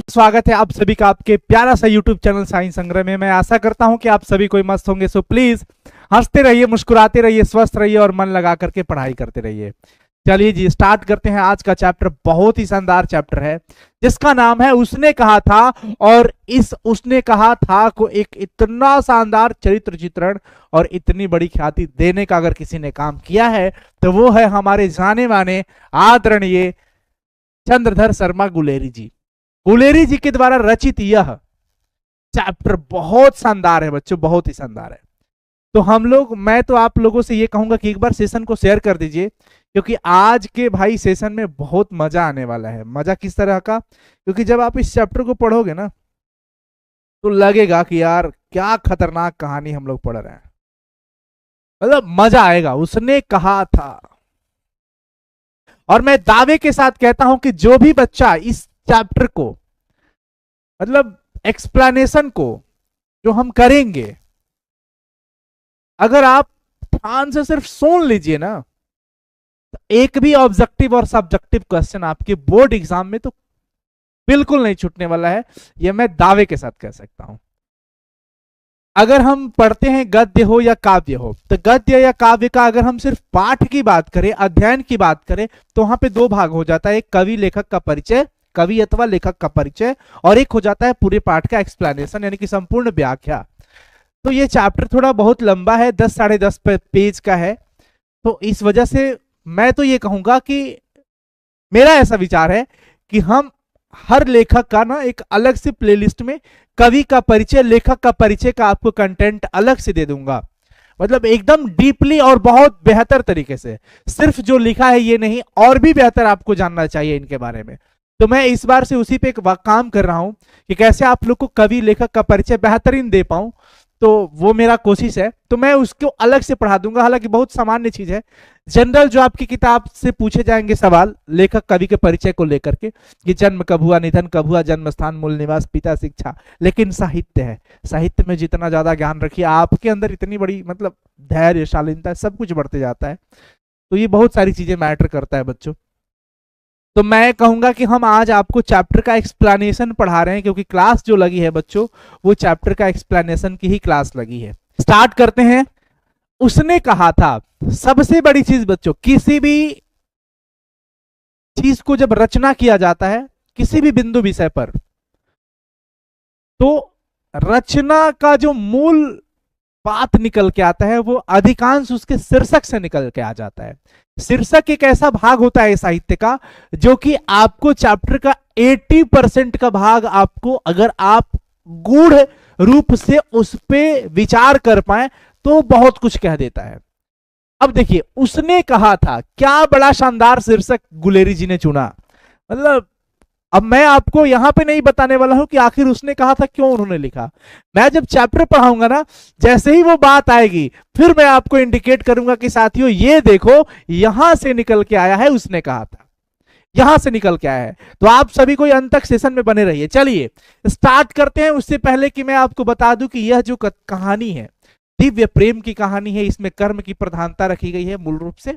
स्वागत है आप सभी का आपके प्यारा सा YouTube चैनल साइंस संग्रह में। मैं आशा करता हूं कि आप सभी कोई मस्त होंगे। सो प्लीज हंसते रहिए, मुस्कुराते रहिए, स्वस्थ रहिए और मन लगा करके पढ़ाई करते रहिए। चलिए जी, स्टार्ट करते हैं। आज का चैप्टर बहुत ही शानदार चैप्टर है जिसका नाम है उसने कहा था। और इस उसने कहा था को एक इतना शानदार चरित्र चित्रण और इतनी बड़ी ख्याति देने का अगर किसी ने काम किया है तो वो है हमारे जाने माने आदरणीय चंद्रधर शर्मा गुलेरी जी। गुलेरी जी के द्वारा रचित यह चैप्टर बहुत शानदार है बच्चों, बहुत ही शानदार है। तो मैं तो आप लोगों से ये कहूंगा कि एक बार सेशन को शेयर कर दीजिए, क्योंकि आज के भाई सेशन में बहुत मजा आने वाला है। मजा किस तरह का? क्योंकि जब आप इस चैप्टर को पढ़ोगे ना तो लगेगा कि यार क्या खतरनाक कहानी हम लोग पढ़ रहे हैं, मतलब मजा आएगा। उसने कहा था, और मैं दावे के साथ कहता हूं कि जो भी बच्चा इस चैप्टर को मतलब एक्सप्लेनेशन को जो हम करेंगे, अगर आप ध्यान से सिर्फ सुन लीजिए ना, तो एक भी ऑब्जेक्टिव और सब्जेक्टिव क्वेश्चन आपके बोर्ड एग्जाम में तो बिल्कुल नहीं छूटने वाला है। यह मैं दावे के साथ कह सकता हूं। अगर हम पढ़ते हैं गद्य हो या काव्य हो, तो गद्य या काव्य का अगर हम सिर्फ पाठ की बात करें, अध्ययन की बात करें, तो वहां पे दो भाग हो जाता है। एक कवि लेखक का परिचय, कवि अथवा लेखक का परिचय, और एक हो जाता है पूरे पाठ का एक्सप्लेनेशन यानी कि संपूर्ण व्याख्या। तो ये चैप्टर थोड़ा बहुत लंबा है, 10 साढ़े 10 पेज का है। तो इस वजह से मैं तो ये कहूंगा कि मेरा ऐसा विचार है कि हम हर लेखक का ना एक अलग से प्लेलिस्ट में कवि का परिचय, लेखक का परिचय का आपको कंटेंट अलग से दे दूंगा। मतलब एकदम डीपली और बहुत बेहतर तरीके से, सिर्फ जो लिखा है ये नहीं, और भी बेहतर आपको जानना चाहिए इनके बारे में। तो मैं इस बार से उसी पे एक काम कर रहा हूं कि कैसे आप लोग को कवि लेखक का परिचय बेहतरीन दे पाऊं। तो वो मेरा कोशिश है, तो मैं उसको अलग से पढ़ा दूंगा। हालांकि बहुत सामान्य चीज है, जनरल जो आपकी किताब से पूछे जाएंगे सवाल लेखक कवि के परिचय को लेकर के, कि जन्म कब हुआ, निधन कब हुआ, जन्म स्थान, मूल निवास, पिता, शिक्षा। लेकिन साहित्य है, साहित्य में जितना ज्यादा ज्ञान रखिए, आपके अंदर इतनी बड़ी मतलब धैर्य, शालीनता, सब कुछ बढ़ते जाता है। तो ये बहुत सारी चीजें मैटर करता है बच्चों। तो मैं कहूंगा कि हम आज आपको चैप्टर का एक्सप्लेनेशन पढ़ा रहे हैं, क्योंकि क्लास जो लगी है बच्चों वो चैप्टर का एक्सप्लेनेशन की ही क्लास लगी है। स्टार्ट करते हैं। उसने कहा था, सबसे बड़ी चीज बच्चों, किसी भी चीज को जब रचना किया जाता है किसी भी बिंदु विषय पर, तो रचना का जो मूल बात निकल के आता है वो अधिकांश उसके शीर्षक से निकल के आ जाता है। शीर्षक एक ऐसा भाग होता है साहित्य का जो कि आपको चैप्टर का 80% का भाग आपको, अगर आप गूढ़ रूप से उस पे विचार कर पाए तो बहुत कुछ कह देता है। अब देखिए, उसने कहा था, क्या बड़ा शानदार शीर्षक गुलेरी जी ने चुना। मतलब अब मैं आपको यहां पे नहीं बताने वाला हूं कि आखिर उसने कहा था क्यों उन्होंने लिखा। मैं जब चैप्टर पढ़ाऊंगा ना, जैसे ही वो बात आएगी फिर मैं आपको इंडिकेट करूंगा कि साथियों ये देखो यहां से निकल के आया है, उसने कहा था यहां से निकल के आया है। तो आप सभी को अंत तक सेशन में बने रहिए। चलिए स्टार्ट करते हैं। उससे पहले कि मैं आपको बता दूं कि यह जो कहानी है दिव्य प्रेम की कहानी है। इसमें कर्म की प्रधानता रखी गई है मूल रूप से,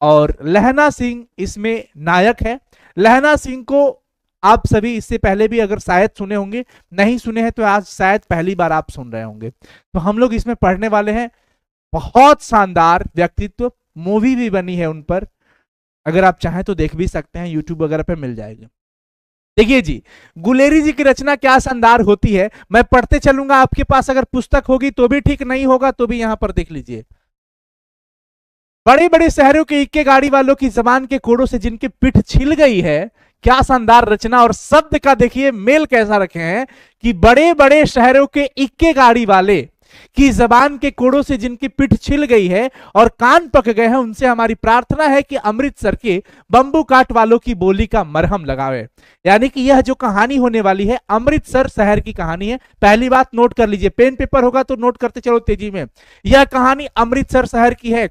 और लहना सिंह इसमें नायक है। लहना सिंह को आप सभी इससे पहले भी अगर शायद सुने होंगे, नहीं सुने हैं तो आज शायद पहली बार आप सुन रहे होंगे। तो हम लोग इसमें पढ़ने वाले हैं। बहुत शानदार व्यक्तित्व, मूवी भी बनी है उन पर, अगर आप चाहें तो देख भी सकते हैं, यूट्यूब वगैरह पे मिल जाएगी। देखिए जी, गुलेरी जी की रचना क्या शानदार होती है। मैं पढ़ते चलूंगा, आपके पास अगर पुस्तक होगी तो भी ठीक, नहीं होगा तो भी यहां पर देख लीजिए। बड़े बड़े शहरों के इक्के गाड़ी वालों की जबान के कोड़ों से जिनकी पिठ छिल गई है। क्या शानदार रचना, और शब्द का देखिए मेल कैसा रखे हैं कि बड़े बड़े शहरों के इक्के गाड़ी वाले की जबान के कोड़ों से जिनकी पिठ छिल गई है और कान पक गए हैं, उनसे हमारी प्रार्थना है कि अमृतसर के बंबू काट वालों की बोली का मरहम लगावे। यानी कि यह जो कहानी होने वाली है अमृतसर शहर की कहानी है। पहली बात नोट कर लीजिए, पेन पेपर होगा तो नोट करते चलो तेजी में। यह कहानी अमृतसर शहर की है।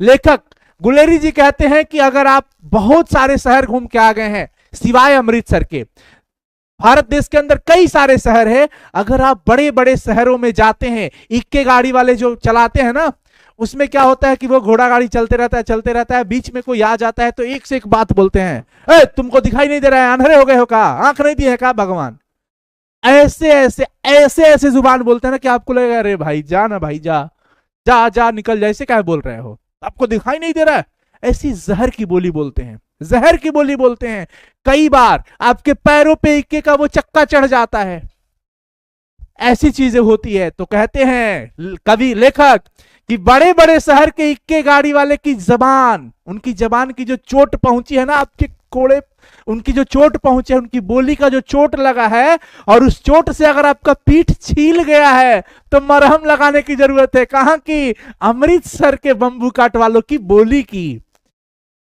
लेखक गुलेरी जी कहते हैं कि अगर आप बहुत सारे शहर घूम के आ गए हैं सिवाय अमृतसर के, भारत देश के अंदर कई सारे शहर हैं, अगर आप बड़े बड़े शहरों में जाते हैं, इक्के गाड़ी वाले जो चलाते हैं ना, उसमें क्या होता है कि वो घोड़ा गाड़ी चलते रहता है, बीच में कोई आ जाता है तो एक से एक बात बोलते हैं। ए, तुमको दिखाई नहीं दे रहा है, अंधेरे हो गए हो का, आंख नहीं दी है का भगवान? ऐसे ऐसे ऐसे ऐसे जुबान बोलते हैं ना कि आपको लगेगा अरे भाई जा ना भाई, जा जा जा निकल जा, ऐसे क्या बोल रहे हो, आपको दिखाई नहीं दे रहा है? ऐसी जहर की बोली बोलते हैं, जहर की बोली बोलते हैं। कई बार आपके पैरों पे इक्के का वो चक्का चढ़ जाता है, ऐसी चीजें होती है। तो कहते हैं कवि लेखक कि बड़े बड़े शहर के इक्के गाड़ी वाले की जबान, उनकी जबान की जो चोट पहुंची है ना आपके कोड़े, उनकी जो चोट पहुंची है, उनकी बोली का जो चोट लगा है, और उस चोट से अगर आपका पीठ छील गया है तो मरहम लगाने की जरूरत है। कहां की? अमृतसर के बंबू काट वालों की बोली की।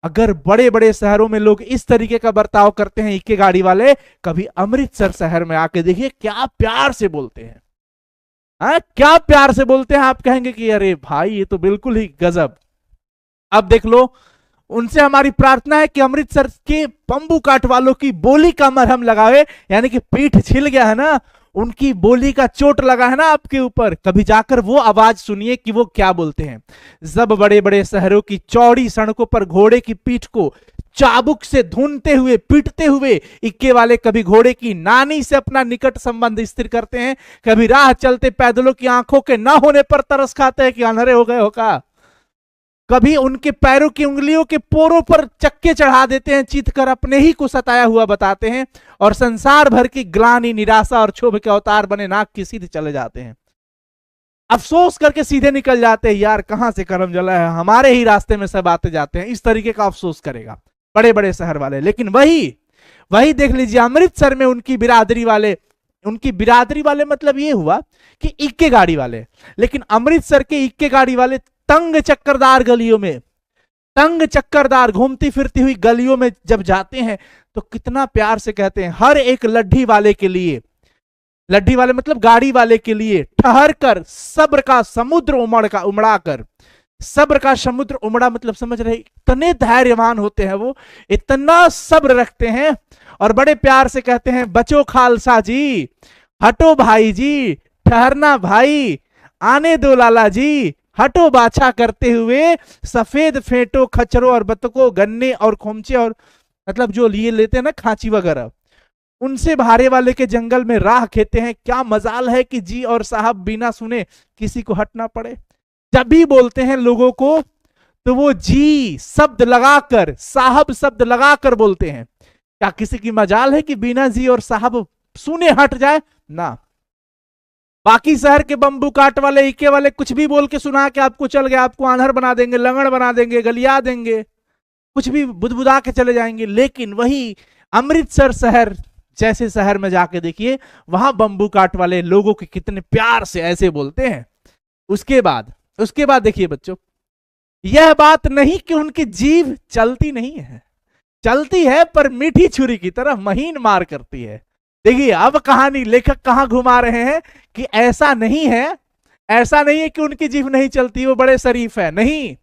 अगर बड़े बड़े शहरों में लोग इस तरीके का बर्ताव करते हैं इक्के गाड़ी वाले, कभी अमृतसर शहर में आके देखिए क्या प्यार से बोलते हैं। क्या प्यार से बोलते हैं, आप कहेंगे कि अरे भाई ये तो बिल्कुल ही गजब। अब देख लो, उनसे हमारी प्रार्थना है कि अमृतसर के बंबू काट वालों की बोली का मरहम लगावे, यानी कि पीठ छिल गया है ना, उनकी बोली का चोट लगा है ना आपके ऊपर, कभी जाकर वो आवाज सुनिए कि वो क्या बोलते हैं। जब बड़े बड़े शहरों की चौड़ी सड़कों पर घोड़े की पीठ को चाबुक से धूनते हुए पीटते हुए इक्के वाले कभी घोड़े की नानी से अपना निकट संबंध स्थिर करते हैं, कभी राह चलते पैदलों की आंखों के ना होने पर तरस खाते हैं कि अंधेरे हो गए हो का, कभी उनके पैरों की उंगलियों के पोरों पर चक्के चढ़ा देते हैं, चीत कर अपने ही को सताया हुआ बताते हैं, और संसार भर की ग्लानि, निराशा और क्षोभ के अवतार बने नाक की सीधे चले जाते हैं। अफसोस करके सीधे निकल जाते हैं, यार कहां से करम जला है, हमारे ही रास्ते में सब आते जाते हैं। इस तरीके का अफसोस करेगा बड़े बड़े शहर वाले। लेकिन वही देख लीजिए अमृतसर में उनकी बिरादरी वाले मतलब ये हुआ कि इक्के गाड़ी वाले, लेकिन अमृतसर के इक्के गाड़ी वाले तंग चक्करदार गलियों में, तंग चक्करदार घूमती फिरती हुई गलियों में जब जाते हैं तो कितना प्यार से कहते हैं, हर एक लड्ढी वाले के लिए, लड्ढी वाले मतलब गाड़ी वाले के लिए ठहर कर सब्र का समुद्र उमड़ा कर, सब्र का समुद्र उमड़ा मतलब समझ रहे, इतने धैर्यवान होते हैं वो, इतना सब्र रखते हैं, और बड़े प्यार से कहते हैं, बचो खालसा जी, हटो भाई जी, ठहरना भाई, आने दो लाला जी, हटो बाछा करते हुए सफेद फेंटो खच्चरों और बतकों, गन्ने और खोमचे और मतलब जो लिए लेते हैं ना खांची वगैरह, उनसे भारे वाले के जंगल में राह खेते हैं। क्या मजाल है कि जी और साहब बिना सुने किसी को हटना पड़े। जब भी बोलते हैं लोगों को तो वो जी शब्द लगाकर, साहब शब्द लगाकर बोलते हैं। क्या किसी की मजाल है कि बिना जी और साहब सुने हट जाए ना। बाकी शहर के बंबू काट वाले, इक्के वाले कुछ भी बोल के सुना के आपको चल गया, आपको आंधर बना देंगे, लंगड़ बना देंगे, गलिया देंगे, कुछ भी बुदबुदा के चले जाएंगे। लेकिन वही अमृतसर शहर जैसे शहर में जाके देखिए, वहां बंबू काट वाले लोगों के कितने प्यार से ऐसे बोलते हैं। उसके बाद देखिए बच्चों, यह बात नहीं कि उनकी जीभ चलती नहीं है, चलती है पर मीठी छुरी की तरह महीन मार करती है। देखिए अब कहानी लेखक कहां घुमा रहे हैं कि ऐसा नहीं है कि उनकी जीभ नहीं चलती, वो बड़े शरीफ है, नहीं,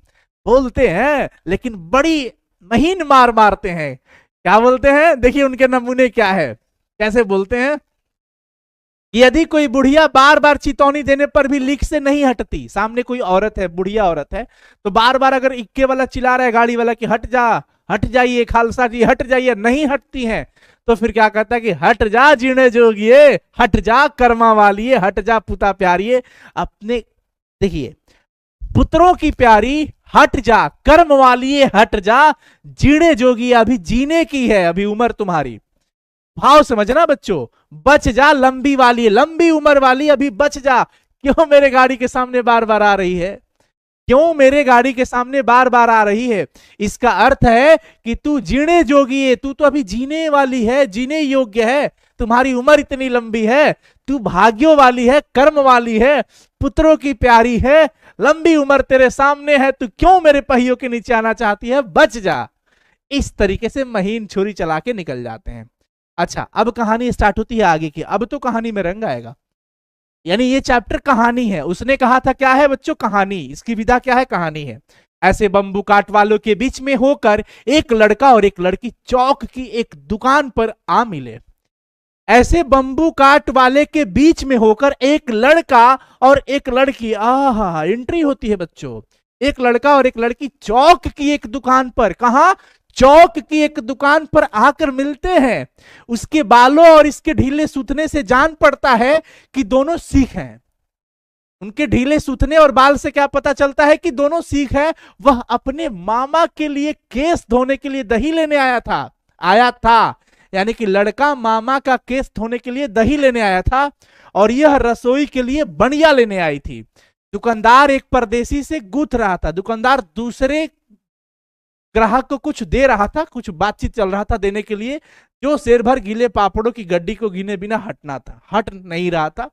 बोलते हैं लेकिन बड़ी महीन मार मारते हैं। क्या बोलते हैं, देखिए उनके नमूने क्या है, कैसे बोलते हैं। यदि कोई बुढ़िया बार बार चितौनी देने पर भी लीक से नहीं हटती, सामने कोई औरत है, बुढ़िया औरत है, तो बार बार अगर इक्के वाला चिल्ला रहा है गाड़ी वाला कि हट जाइए खालसा जी, हट जाइए, नहीं हटती हैं, तो फिर क्या कहता है कि हट जा जीने जोगिए, हट जा कर्मा वालिए, हट जा पुता प्यारिए। अपने देखिए पुत्रों की प्यारी, हट जा कर्म वालिए, हट जा जीने जोगी, अभी जीने की है, अभी उम्र तुम्हारी। भाव समझना बच्चों, बच जा लंबी वाली, लंबी उम्र वाली, अभी बच जा। क्यों मेरे गाड़ी के सामने बार बार आ रही है, क्यों मेरे गाड़ी के सामने बार बार आ रही है। इसका अर्थ है कि तू जीने जोगी है, तू तो अभी जीने वाली है, जीने योग्य है, तुम्हारी उम्र इतनी लंबी है, तू भाग्यों वाली है, कर्म वाली है, पुत्रों की प्यारी है, लंबी उम्र तेरे सामने है, तू क्यों मेरे पहियों के नीचे आना चाहती है, बच जा। इस तरीके से महीन छुरी चला के निकल जाते हैं। अच्छा, अब कहानी स्टार्ट होती है आगे की। अब तो कहानी में रंग आएगा, यानी ये चैप्टर कहानी है। उसने कहा था क्या है बच्चों, कहानी। इसकी विधा क्या है, कहानी है। ऐसे बंबू काट वालों के बीच में होकर एक लड़का और एक लड़की चौक की एक दुकान पर आ मिले। ऐसे बंबू काट वाले के बीच में होकर एक लड़का और एक लड़की, आहा एंट्री होती है बच्चों, एक लड़का और एक लड़की चौक की एक दुकान पर, कहा चौक की एक दुकान पर आकर मिलते हैं। उसके बालों और इसके ढीले सूतने से जान पड़ता है कि दोनों सिख हैं। उनके ढीले सूतने और बाल से क्या पता चलता है कि दोनों सिख हैं। वह अपने मामा के लिए केस धोने के लिए दही लेने आया था, यानी कि लड़का मामा का केस धोने के लिए दही लेने आया था और यह रसोई के लिए बनिया लेने आई थी। दुकानदार एक परदेसी से गूंथ रहा था। दुकानदार दूसरे ग्राहक को कुछ दे रहा था, कुछ बातचीत चल रहा था देने के लिए, जो शेर भर गीले पापड़ों की गड्डी को गिने बिना हट नहीं रहा था।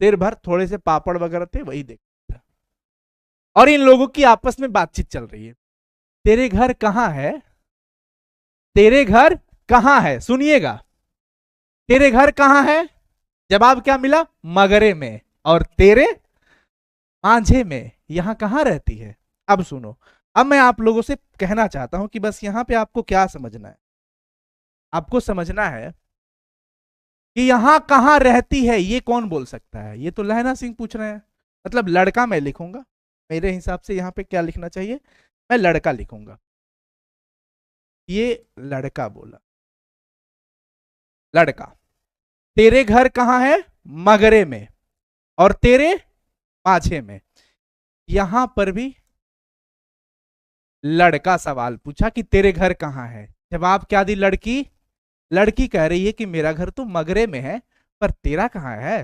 शेर भर थोड़े से पापड़ वगैरह थे, वही देख था। और इन लोगों की आपस में बातचीत चल रही है। तेरे घर कहां है, तेरे घर कहां है, सुनिएगा, तेरे घर कहां है। जवाब क्या मिला, मगरे में। और तेरे, मांझे में। यहां कहां रहती है। अब सुनो, अब मैं आप लोगों से कहना चाहता हूं कि बस यहां पे आपको क्या समझना है, आपको समझना है कि यहां कहां रहती है, ये कौन बोल सकता है। ये तो लहना सिंह पूछ रहे हैं, मतलब लड़का मैं लिखूंगा। मेरे हिसाब से यहां पे क्या लिखना चाहिए, मैं लड़का लिखूंगा। ये लड़का बोला, लड़का। तेरे घर कहां है, मगरे में, और तेरे माझे में। यहां पर भी लड़का सवाल पूछा कि तेरे घर कहां है। जवाब क्या दी लड़की, लड़की कह रही है कि मेरा घर तो मगरे में है, पर तेरा कहां है।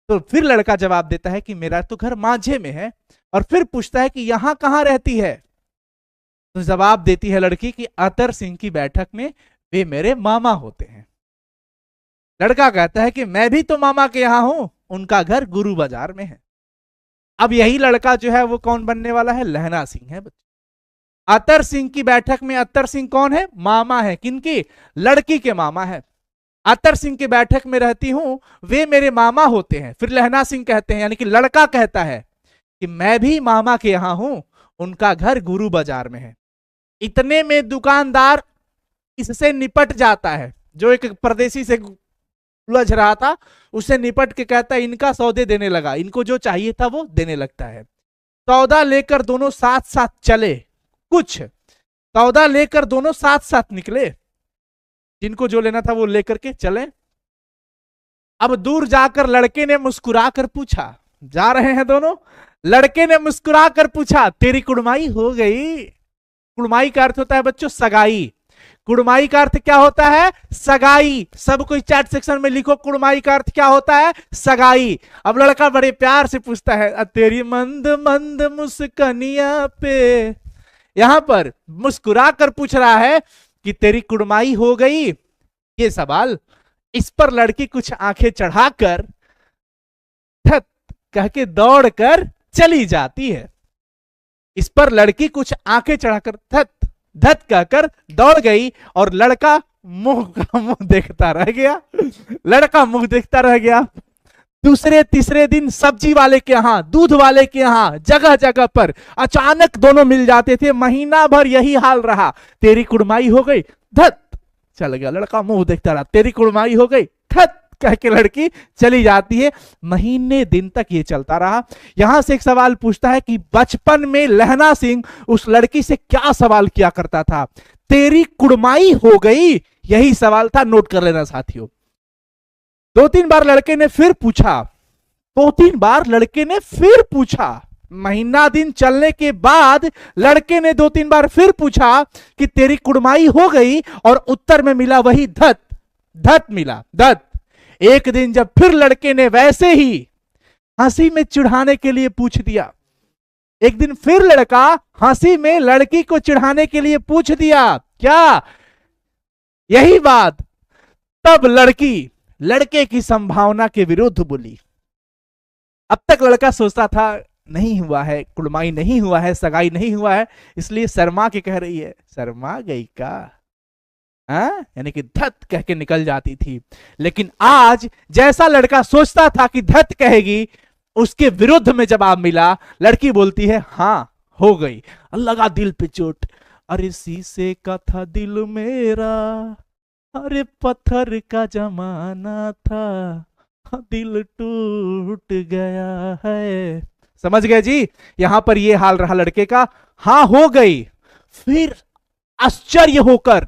तो फिर लड़का जवाब देता है कि मेरा तो घर मांझे में है, और फिर पूछता है कि यहां कहां रहती है। तो जवाब देती है लड़की कि अतर सिंह की बैठक में वे मेरे मामा होते हैं। लड़का कहता है कि मैं भी तो मामा के यहां हूं, उनका घर गुरु बाजार में है। अब यही लड़का जो है वो कौन बनने वाला है, लहना सिंह है। अतर सिंह की बैठक में, अतर सिंह कौन है, मामा है, किनकी, लड़की के मामा है। अतर सिंह की बैठक में रहती हूं, वे मेरे मामा होते हैं। फिर लहना सिंह कहते हैं, यानी कि लड़का कहता है कि मैं भी मामा के यहां हूं, उनका घर गुरु बाजार में है। इतने में दुकानदार इससे निपट जाता है, जो एक परदेसी से उलझ रहा था, उससे निपट के कहता है इनका सौदे देने लगा, इनको जो चाहिए था वो देने लगता है। सौदा लेकर दोनों साथ साथ चले, कुछ सौदा लेकर दोनों साथ साथ निकले, जिनको जो लेना था वो लेकर के चले। अब दूर जाकर लड़के ने मुस्कुरा कर पूछा, जा रहे हैं दोनों, लड़के ने मुस्कुरा कर पूछा तेरी कुड़माई हो गई। कुड़माई का अर्थ होता है बच्चों सगाई। कुड़माई का अर्थ क्या होता है, सगाई। सब कोई चैट सेक्शन में लिखो, कुड़माई का अर्थ क्या होता है, सगाई। अब लड़का बड़े प्यार से पूछता है तेरी मंद मंद मुस्कनिया पे, यहां पर मुस्कुरा कर पूछ रहा है कि तेरी कुड़माई हो गई। ये सवाल, इस पर लड़की कुछ आंखें चढ़ाकर थत कह के दौड़ कर चली जाती है। इस पर लड़की कुछ आंखें चढ़ाकर थत धत कहकर दौड़ गई, और लड़का मुंह देखता रह गया। लड़का मुंह देखता रह गया। दूसरे तीसरे दिन सब्जी वाले के यहां, दूध वाले के यहां, जगह जगह पर अचानक दोनों मिल जाते थे। महीना भर यही हाल रहा। तेरी कुड़माई हो गई, धत चल गया। लड़का मुंह देखता रहा, तेरी कुड़माई हो गई, धत कह के लड़की चली जाती है। महीने दिन तक ये चलता रहा। यहां से एक सवाल पूछता है कि बचपन में लहना सिंह उस लड़की से क्या सवाल किया करता था। तेरी कुड़माई हो गई, यही सवाल था, नोट कर लेना साथियों। दो तीन बार लड़के ने फिर पूछा, दो तीन बार लड़के ने फिर पूछा। महीना दिन चलने के बाद लड़के ने दो तीन बार फिर पूछा कि तेरी कुड़माई हो गई, और उत्तर में मिला वही धत धत मिला, धत। एक दिन जब फिर लड़के ने वैसे ही हंसी में चिढ़ाने के लिए पूछ दिया, एक दिन फिर लड़का हंसी में लड़की को चिढ़ाने के लिए पूछ दिया, क्या यही बात, तब लड़की लड़के की संभावना के विरुद्ध बोली। अब तक लड़का सोचता था नहीं हुआ है, कुड़माई नहीं हुआ है, सगाई नहीं हुआ है, इसलिए शर्मा के कह रही है। शर्मा गई का, यानी कि धत कह के निकल जाती थी। लेकिन आज जैसा लड़का सोचता था कि धत कहेगी, उसके विरुद्ध में जवाब मिला। लड़की बोलती है हां हो गई। लगा दिल पे चोट, अरे शीशे का था दिल मेरा, अरे पत्थर का जमाना था, दिल टूट गया है। समझ गए जी? यहां पर ये हाल रहा लड़के का। हाँ हो गई। फिर आश्चर्य होकर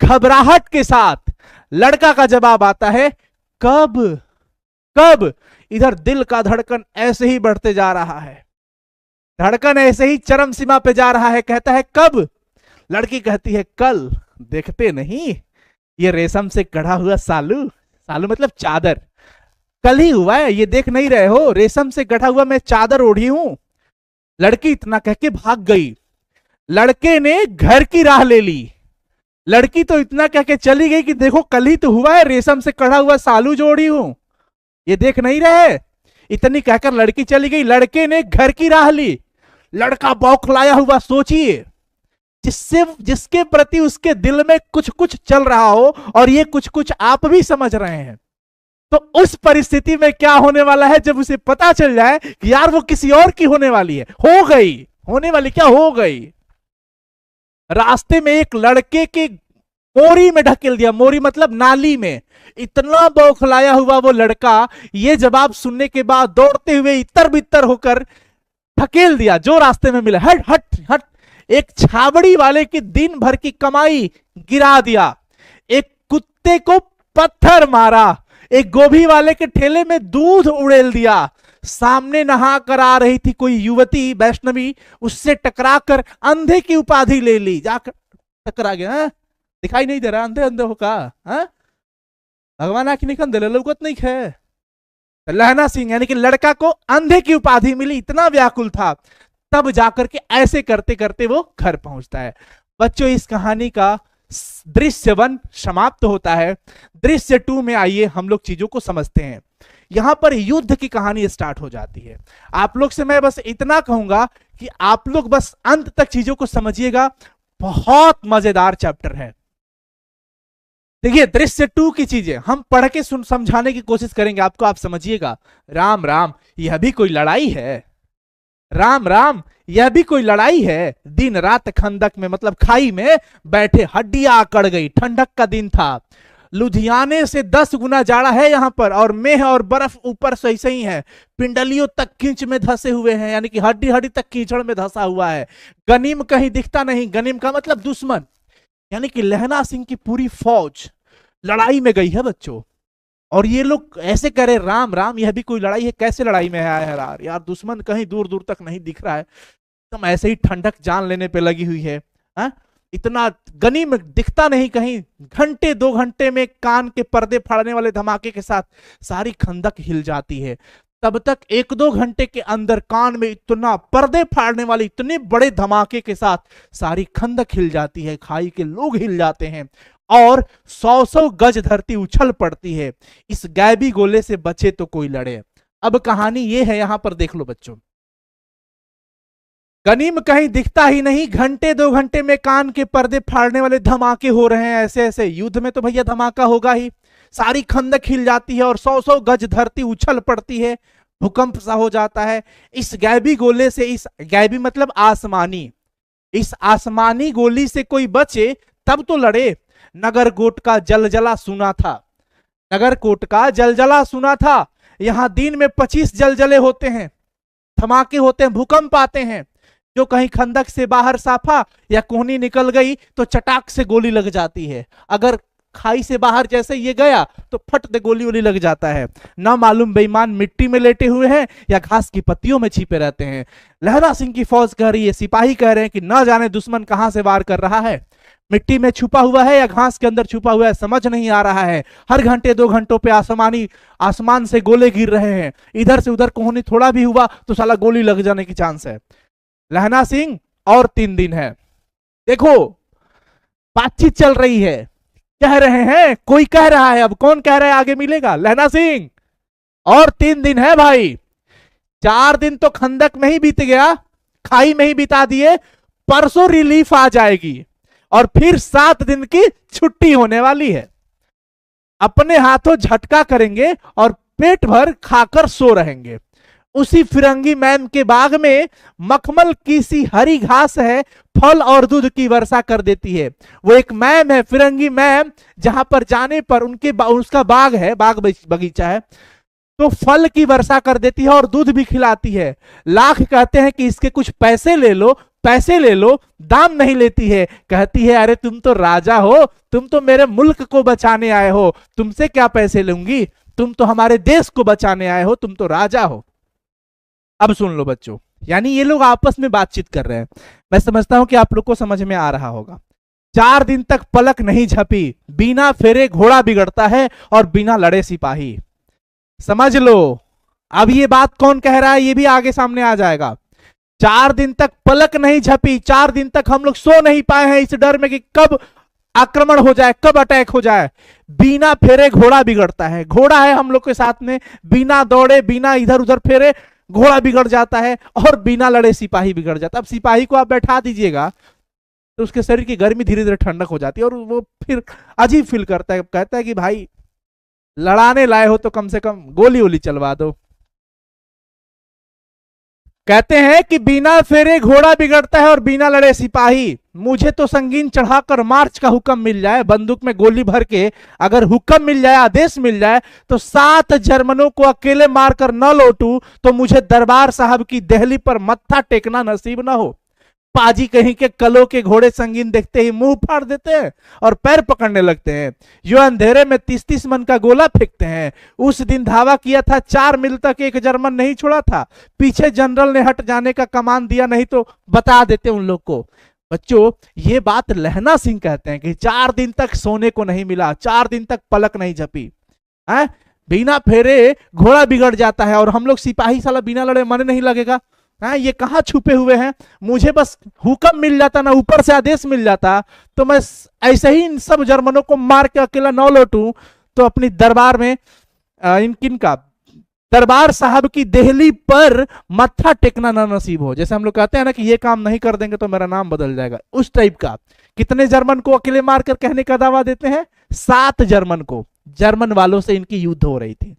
घबराहट के साथ लड़का का जवाब आता है, कब? कब? इधर दिल का धड़कन ऐसे ही बढ़ते जा रहा है, धड़कन ऐसे ही चरम सीमा पे जा रहा है। कहता है कब? लड़की कहती है कल। देखते नहीं ये रेशम से कढ़ा हुआ सालू, सालू मतलब चादर, कल ही हुआ है, ये देख नहीं रहे हो? रेशम से गढ़ा हुआ मैं चादर ओढ़ी हूं। लड़की इतना कह के भाग गई। लड़के ने घर की राह ले ली। लड़की तो इतना कह के चली गई कि देखो कल ही तो हुआ है, रेशम से कढ़ा हुआ सालू जो ओढ़ी हूं, ये देख नहीं रहे? इतनी कहकर लड़की चली गई। लड़के ने घर की राह ली। लड़का बौखलाया हुआ, सोचिए जिसके प्रति उसके दिल में कुछ कुछ चल रहा हो, और ये कुछ कुछ आप भी समझ रहे हैं, तो उस परिस्थिति में क्या होने वाला है जब उसे पता चल जाए कि यार वो किसी और की होने वाली है। हो गई, होने वाली क्या हो गई। रास्ते में एक लड़के के मोरी में ढकेल दिया, मोरी मतलब नाली में। इतना बौखलाया हुआ वो लड़का ये जवाब सुनने के बाद दौड़ते हुए इतर बितर होकर ढकेल दिया जो रास्ते में मिला। हट हट हट। एक छाबड़ी वाले की दिन भर की कमाई गिरा दिया, एक कुत्ते को पत्थर मारा, एक गोभी वाले के ठेले में दूध उड़ेल दिया, सामने नहा कर आ रही थी कोई युवती वैष्णवी, उससे टकरा कर अंधे की उपाधि ले ली, जाकर टकरा गया। है? दिखाई नहीं दे रहा, अंधे अंधे हो का? भगवान आखिर निकल दे लौकत नहीं है। लहना सिंह यानी कि लड़का को अंधे की उपाधि मिली, इतना व्याकुल था। तब जाकर के ऐसे करते करते वो घर पहुंचता है। बच्चों इस कहानी का दृश्य 1 समाप्त होता है। दृश्य 2 में आइए हम लोग चीजों को समझते हैं। यहां पर युद्ध की कहानी स्टार्ट हो जाती है। आप लोग से मैं बस इतना कहूंगा कि आप लोग बस अंत तक चीजों को समझिएगा, बहुत मजेदार चैप्टर है। देखिए दृश्य 2 की चीजें हम पढ़ के समझाने की कोशिश करेंगे आपको, आप समझिएगा। राम राम, यह भी कोई लड़ाई है? राम राम, यह भी कोई लड़ाई है? दिन रात खंदक में मतलब खाई में बैठे हड्डियां अकड़ गई। ठंडक का दिन था, लुधियाने से 10 गुना जाड़ा है यहां पर, और मेह और बर्फ ऊपर से ऐसे ही है। पिंडलियों तक कींच में धसे हुए हैं, यानी कि हड्डी हड्डी तक कीचड़ में धसा हुआ है। गनीम कहीं दिखता नहीं, गनीम का मतलब दुश्मन, यानी कि लहना सिंह की पूरी फौज लड़ाई में गई है बच्चों। और ये लोग ऐसे करे राम राम, यह भी कोई लड़ाई है? कैसे लड़ाई में है यार? यार दुश्मन कहीं दूर दूर तक नहीं दिख रहा है, तुम ऐसे ही ठंडक जान लेने पे लगी हुई है। इतना गनीम दिखता नहीं कहीं। घंटे 2 घंटे में कान के पर्दे फाड़ने वाले धमाके के साथ सारी खंदक हिल जाती है। तब तक 1-2 घंटे के अंदर कान में इतना पर्दे फाड़ने वाले इतने बड़े धमाके के साथ सारी खंदक हिल जाती है, खाई के लोग हिल जाते हैं, और 100-100 गज धरती उछल पड़ती है। इस गैबी गोले से बचे तो कोई लड़े। अब कहानी ये है, यहां पर देख लो बच्चों। गनीम कहीं दिखता ही नहीं, घंटे 2 घंटे में कान के पर्दे फाड़ने वाले धमाके हो रहे हैं। ऐसे ऐसे युद्ध में तो भैया धमाका होगा ही। सारी खंदक हिल जाती है और 100-100 गज धरती उछल पड़ती है, भूकंप सा हो जाता है। इस गैबी गोले से, इस गैबी मतलब आसमानी, इस आसमानी गोली से कोई बचे तब तो लड़े। नगरकोट का जलजला सुना था, नगरकोट का जलजला सुना था। यहां दिन में 25 जलजले होते हैं, धमाके होते हैं, भूकंप आते हैं। जो कहीं खंदक से बाहर साफा या कोहनी निकल गई तो चटाक से गोली लग जाती है। अगर खाई से बाहर जैसे ये गया तो फट दे गोली वोली लग जाता है। ना मालूम बेईमान मिट्टी में लेटे हुए हैं या घास की पत्तियों में छिपे रहते हैं। लहरा सिंह की फौज कह रही है, सिपाही कह रहे हैं कि न जाने दुश्मन कहां से वार कर रहा है, मिट्टी में छुपा हुआ है या घास के अंदर छुपा हुआ है, समझ नहीं आ रहा है। हर घंटे 2 घंटों पे आसमान से गोले गिर रहे हैं। इधर से उधर कोहनी थोड़ा भी हुआ तो साला गोली लग जाने की चांस है। लहना सिंह और 3 दिन है। देखो बातचीत चल रही है, कह रहे हैं, कोई कह रहा है, अब कौन कह रहा है आगे मिलेगा? लहना सिंह और 3 दिन है भाई। 4 दिन तो खंदक में ही बीत गया, खाई में ही बिता दिए, परसों रिलीफ आ जाएगी और फिर 7 दिन की छुट्टी होने वाली है। अपने हाथों झटका करेंगे और पेट भर खाकर सो रहेंगे। उसी फिरंगी मैम के बाग में मखमल की सी हरी घास है, फल और दूध की वर्षा कर देती है। वो एक मैम है, फिरंगी मैम, जहां पर जाने पर उसका बाग है, बाग बगीचा है, तो फल की वर्षा कर देती है और दूध भी खिलाती है। लाख कहते हैं कि इसके कुछ पैसे ले लो, पैसे ले लो, दाम नहीं लेती है। कहती है अरे तुम तो राजा हो, तुम तो मेरे मुल्क को बचाने आए हो, तुमसे क्या पैसे लूंगी, तुम तो हमारे देश को बचाने आए हो, तुम तो राजा हो। अब सुन लो बच्चों, यानी ये लोग आपस में बातचीत कर रहे हैं। मैं समझता हूं कि आप लोग को समझ में आ रहा होगा। 4 दिन तक पलक नहीं झपी, बिना फेरे घोड़ा बिगड़ता है और बिना लड़े सिपाही। समझ लो, अब ये बात कौन कह रहा है ये भी आगे सामने आ जाएगा। 4 दिन तक पलक नहीं झपी, 4 दिन तक हम लोग सो नहीं पाए हैं इस डर में कि कब आक्रमण हो जाए, कब अटैक हो जाए। बिना फेरे घोड़ा बिगड़ता है, घोड़ा है हम लोग के साथ में, बिना दौड़े, बिना इधर उधर फेरे घोड़ा बिगड़ जाता है, और बिना लड़े सिपाही बिगड़ जाता है। अब सिपाही को आप बैठा दीजिएगा तो उसके शरीर की गर्मी धीरे धीरे ठंडक हो जाती है और वो फिर अजीब फील करता है, कहता है कि भाई लड़ाने लाए हो तो कम से कम गोली वोली चलवा दो। कहते हैं कि बिना फेरे घोड़ा बिगड़ता है और बिना लड़े सिपाही। मुझे तो संगीन चढ़ाकर मार्च का हुक्म मिल जाए, बंदूक में गोली भर के अगर हुक्म मिल जाए, आदेश मिल जाए, तो 7 जर्मनों को अकेले मारकर न लौटूं तो मुझे दरबार साहब की दहली पर मत्था टेकना नसीब ना हो। पाजी कहीं के कलों के घोड़े संगीन देखते ही मुंह फाड़ देते हैं और पैर पकड़ने लगते हैं। यो अंधेरे में 30-30 मन का गोला फेंकते हैं। उस दिन धावा किया था, 4 मील तक एक जर्मन नहीं छोड़ा था। पीछे जनरल ने हट जाने का कमान दिया, नहीं तो बता देते उन लोग को। बच्चों, ये बात लहना सिंह कहते हैं कि 4 दिन तक सोने को नहीं मिला, 4 दिन तक पलक नहीं झपी, बिना फेरे घोड़ा बिगड़ जाता है और हम लोग सिपाही साला बिना लड़े मन नहीं लगेगा। ये कहां छुपे हुए हैं, मुझे बस हुक्म मिल जाता ना, ऊपर से आदेश मिल जाता, तो मैं ऐसे ही इन सब जर्मनों को मार के अकेला न लौटूं तो अपनी दरबार में इनकिन का दरबार साहब की देहली पर मत्था टेकना ना नसीब हो। जैसे हम लोग कहते हैं ना कि ये काम नहीं कर देंगे तो मेरा नाम बदल जाएगा, उस टाइप का। कितने जर्मन को अकेले मारकर कहने का दावा देते हैं? 7 जर्मन को। जर्मन वालों से इनकी युद्ध हो रही थी,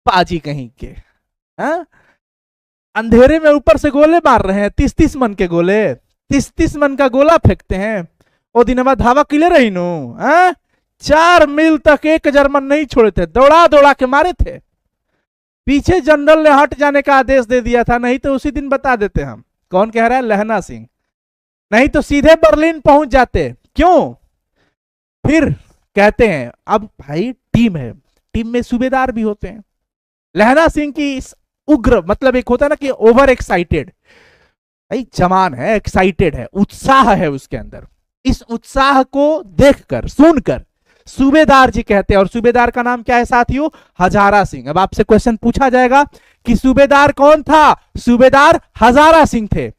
पाजी कहीं के। अंधेरे में ऊपर से गोले मार रहे हैं, 30-30 मन के गोले, 30-30 मन का गोला फेंकते हैं। वो दिन बाद धावा किले रही नो, 4 मील तक एक जर्मन नहीं छोड़े थे, दौड़ा दौड़ा के मारे थे। पीछे जनरल ने हट जाने का आदेश दे दिया था, नहीं तो उसी दिन बता देते हम। कौन कह रहा है? लहना सिंह। नहीं तो सीधे बर्लिन पहुंच जाते। क्यों? फिर कहते हैं अब भाई टीम है, टीम में सूबेदार भी होते हैं। लहना सिंह की उग्र, मतलब एक होता है ना कि ओवर एक्साइटेड, भाई जवान है, एक्साइटेड है, उत्साह है उसके अंदर। इस उत्साह को देखकर, सुनकर सूबेदार जी कहते हैं, और सूबेदार का नाम क्या है साथियों? हजारा सिंह। अब आपसे क्वेश्चन पूछा जाएगा कि सूबेदार कौन था? सूबेदार हजारा सिंह थे।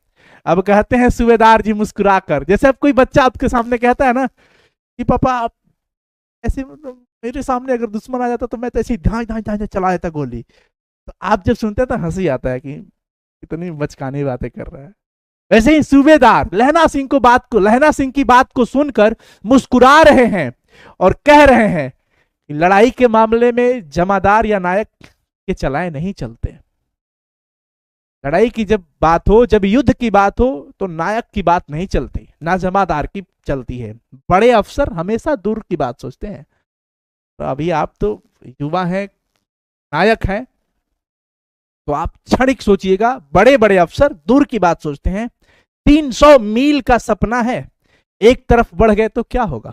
अब कहते हैं सूबेदार जी मुस्कुराकर, जैसे अब कोई बच्चा आपके सामने कहता है ना कि पापा आप ऐसे, मेरे सामने अगर दुश्मन आ जाता तो मैं तो ऐसे धाई धाई धाई चला देता गोली। तो आप जब सुनते हैं तो हंसी आता है कि इतनी बचकानी बातें कर रहा है। वैसे ही सूबेदार लहना सिंह की बात को सुनकर मुस्कुरा रहे हैं और कह रहे हैं कि लड़ाई के मामले में जमादार या नायक के चलाए नहीं चलते। लड़ाई की जब बात हो, जब युद्ध की बात हो, तो नायक की बात नहीं चलती, ना जमादार की चलती है। बड़े अफसर हमेशा दूर की बात सोचते हैं। तो अभी आप तो युवा हैं, नायक हैं, तो आप क्षणिक सोचिएगा, बड़े बड़े अफसर दूर की बात सोचते हैं। 300 मील का सपना है, एक तरफ बढ़ गए तो क्या होगा?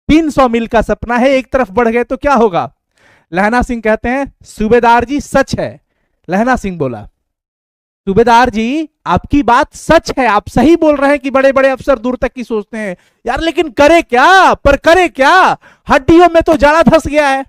300 मील का सपना है, एक तरफ बढ़ गए तो क्या होगा? लहना सिंह कहते हैं सूबेदार जी सच है। लहना सिंह बोला, सूबेदार जी आपकी बात सच है, आप सही बोल रहे हैं कि बड़े बड़े अफसर दूर तक की सोचते हैं यार, लेकिन करे क्या? पर करे क्या? हड्डियों में तो जाड़ा धस गया है।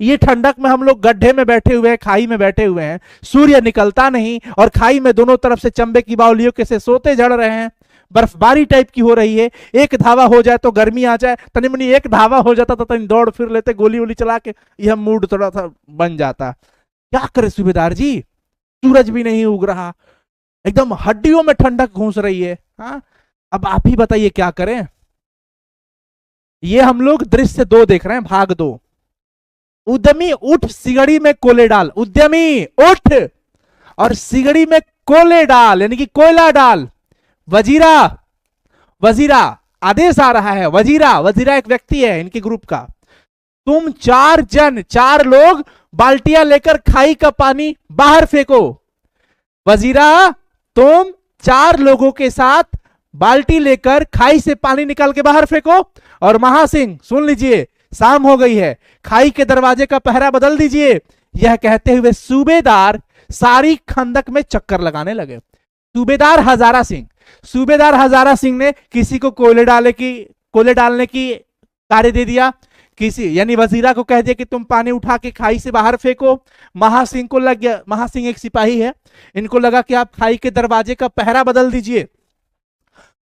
ये ठंडक में हम लोग गड्ढे में बैठे हुए हैं, खाई में बैठे हुए हैं, सूर्य निकलता नहीं और खाई में दोनों तरफ से चंबे की बावलियों के से सोते जड़ रहे हैं। बर्फबारी टाइप की हो रही है, एक धावा हो जाए तो गर्मी आ जाए, तनी मनी एक धावा हो जाता तो तनी दौड़ फिर लेते, गोली वोली चला के यह मूड थोड़ा सा बन जाता। क्या करे सूबेदार जी, सूरज भी नहीं उग रहा, एकदम हड्डियों में ठंडक घुस रही है। अब आप ही बताइए क्या करें। ये हम लोग दृश्य 2 देख रहे हैं, भाग 2। उद्यमी उठ सिगड़ी में कोले डाल, उद्यमी उठ और सिगड़ी में कोले डाल, यानी कि कोयला डाल। वजीरा, वजीरा आदेश आ रहा है, वजीरा, वजीरा एक व्यक्ति है इनके ग्रुप का, तुम 4 जन, 4 लोग बाल्टियां लेकर खाई का पानी बाहर फेंको। वजीरा तुम 4 लोगों के साथ बाल्टी लेकर खाई से पानी निकाल के बाहर फेंको। और महासिंह सुन लीजिए, शाम हो गई है, खाई के दरवाजे का पहरा बदल दीजिए। यह कहते हुए सूबेदार सारी खंदक में चक्कर लगाने लगे। सूबेदार हजारा सिंह, सूबेदार हजारा सिंह ने किसी को कोयले डालने की कार्य दे दिया, किसी यानी वजीरा को कह दिया कि तुम पानी उठा के खाई से बाहर फेंको। महासिंह को लग गया, महासिंह एक सिपाही है, इनको लगा कि आप खाई के दरवाजे का पहरा बदल दीजिए।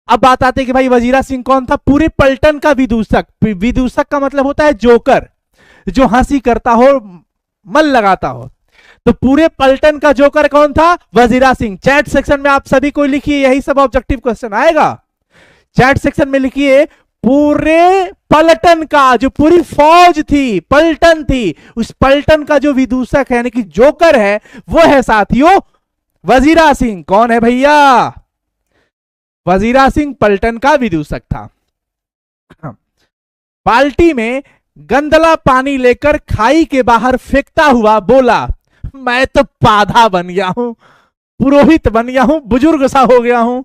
अब बात आती है कि भाई वजीरा सिंह कौन था? पूरे पलटन का विदूषक। विदूषक का मतलब होता है जोकर, जो हंसी करता हो, मन लगाता हो। तो पूरे पलटन का जोकर कौन था? वजीरा सिंह। चैट सेक्शन में आप सभी को लिखिए, यही सब ऑब्जेक्टिव क्वेश्चन आएगा। चैट सेक्शन में लिखिए पूरे पलटन का, जो पूरी फौज थी, पलटन थी, उस पलटन का जो विदूषक है यानी कि जोकर है, वो है साथियों वजीरा सिंह। कौन है भैया? वजीरा सिंह पलटन का विदूषक था। बाल्टी में गंदला पानी लेकर खाई के बाहर फेंकता हुआ बोला, मैं तो पाधा बन गया हूं, पुरोहित बन गया हूं, बुजुर्ग सा हो गया हूं।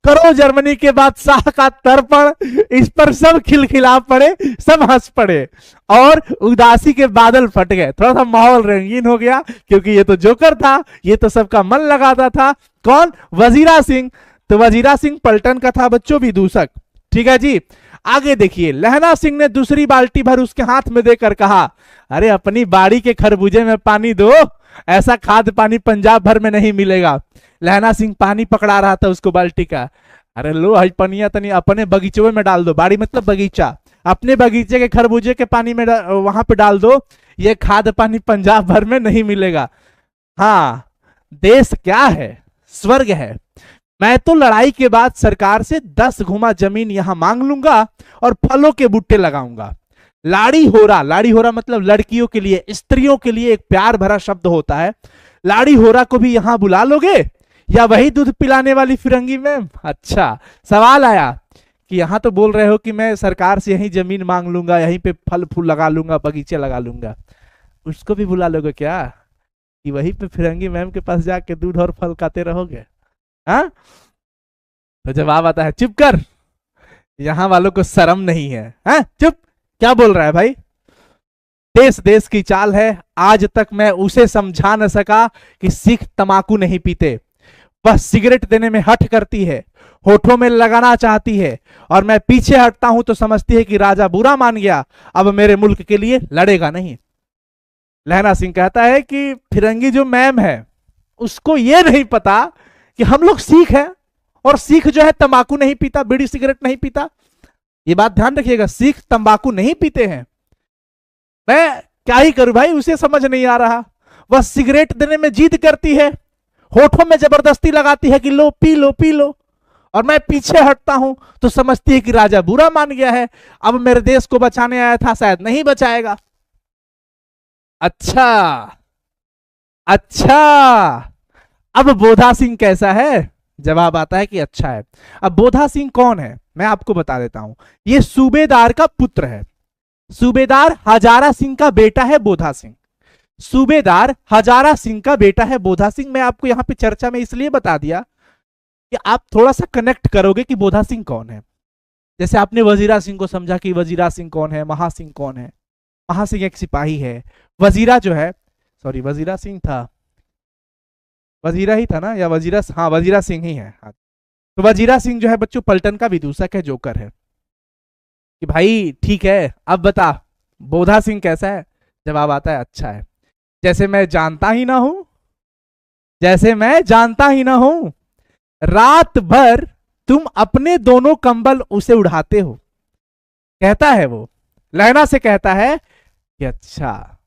करो जर्मनी के बादशाह का तर्पण। इस पर सब खिलखिला पड़े, सब हंस पड़े और उदासी के बादल फट गए। थोड़ा सा माहौल रंगीन हो गया क्योंकि ये तो जोकर था, ये तो सबका मन लगाता था। कौन? वजीरा सिंह। तो वजीरा सिंह पलटन का था बच्चों विदूषक। ठीक है जी, आगे देखिए। लहना सिंह ने दूसरी बाल्टी भर उसके हाथ में देकर कहा, अरे अपनी बाड़ी के खरबूजे में पानी दो, ऐसा खाद पानी पंजाब भर में नहीं मिलेगा। लहना सिंह पानी पकड़ा रहा था उसको बाल्टी का। अरे लो हज पनिया तनी अपने बगीचे में डाल दो, बाड़ी मतलब बगीचा, अपने बगीचे के खरबूजे के पानी में वहां पे डाल दो, ये खाद पानी पंजाब भर में नहीं मिलेगा। हाँ, देश क्या है? स्वर्ग है। मैं तो लड़ाई के बाद सरकार से 10 घुमा जमीन यहां मांग लूंगा और फलों के बूटे लगाऊंगा। लाड़ी होरा, लाड़ी होरा मतलब लड़कियों के लिए, स्त्रियों के लिए एक प्यार भरा शब्द होता है। लाड़ी होरा को भी यहां बुला लोगे या वही दूध पिलाने वाली फिरंगी में? अच्छा, सवाल आया कि यहां तो बोल रहे हो कि मैं सरकार से यही जमीन मांग लूंगा, यहीं पे फल फूल लगा लूंगा, बगीचे लगा लूंगा, उसको भी बुला लोगे क्या कि वहीं पे फिरंगी मैम के पास जाके दूध और फल खाते रहोगे? हाँ, तो जवाब आता है चुप कर, यहां वालों को शर्म नहीं है। हाँ चुप, क्या बोल रहा है भाई? देश देश की चाल है, आज तक मैं उसे समझा न सका कि सिख तमाकू नहीं पीते। वह सिगरेट देने में हठ करती है, होठों में लगाना चाहती है और मैं पीछे हटता हूं तो समझती है कि राजा बुरा मान गया, अब मेरे मुल्क के लिए लड़ेगा नहीं। लहना सिंह कहता है कि फिरंगी जो मैम है उसको यह नहीं पता कि हम लोग सिख हैं और सिख जो है तंबाकू नहीं पीता, बीड़ी सिगरेट नहीं पीता। ये बात ध्यान रखिएगा, सिख तंबाकू नहीं पीते हैं। मैं क्या ही करूं भाई, उसे समझ नहीं आ रहा। वह सिगरेट देने में जिद करती है, होठों में जबरदस्ती लगाती है कि लो पी लो पी लो, और मैं पीछे हटता हूं तो समझती है कि राजा बुरा मान गया है, अब मेरे देश को बचाने आया था, शायद नहीं बचाएगा। अच्छा अच्छा, अब बोधा सिंह कैसा है? जवाब आता है कि अच्छा है। अब बोधा सिंह कौन है मैं आपको बता देता हूं। ये सूबेदार का पुत्र है, सूबेदार हजारा सिंह का बेटा है बोधा सिंह। सूबेदार हजारा सिंह का बेटा है बोधा सिंह। मैं आपको यहां पे चर्चा में इसलिए बता दिया कि आप थोड़ा सा कनेक्ट करोगे कि बोधा सिंह कौन है। जैसे आपने वजीरा सिंह को समझा कि वजीरा सिंह कौन है, महासिंह कौन है। महासिंह एक सिपाही है, वजीरा जो है, सॉरी वजीरा सिंह था, वजीरा ही था ना, या वजीरा, हाँ वजीरा सिंह ही है। हाँ। तो वजीरा सिंह जो है बच्चों पलटन का विदूषक है, जोकर है। कि भाई ठीक है, अब बता बोधा सिंह कैसा है? जवाब आता है अच्छा है। जैसे मैं जानता ही ना हूं, जैसे मैं जानता ही ना हूं, रात भर तुम अपने दोनों कंबल उसे उड़ाते हो, कहता है वो। लहना से कहता है कि अच्छा,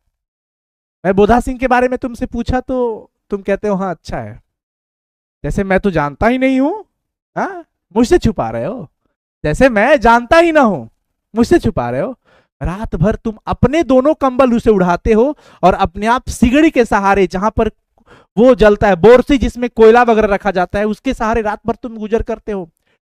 मैं बोधा सिंह के बारे में तुमसे पूछा तो तुम कहते हो हाँ अच्छा है, जैसे मैं तो जानता ही नहीं हूं, हाँ मुझसे छुपा रहे हो, जैसे मैं जानता ही ना हूं मुझसे छुपा रहे हो। रात भर तुम अपने दोनों कंबल उसे उड़ाते हो और अपने आप सिगड़ी के सहारे, जहां पर वो जलता है। बोरसी जिसमें कोयला वगैरह रखा जाता है, उसके सहारे रात भर तुम गुजर करते हो।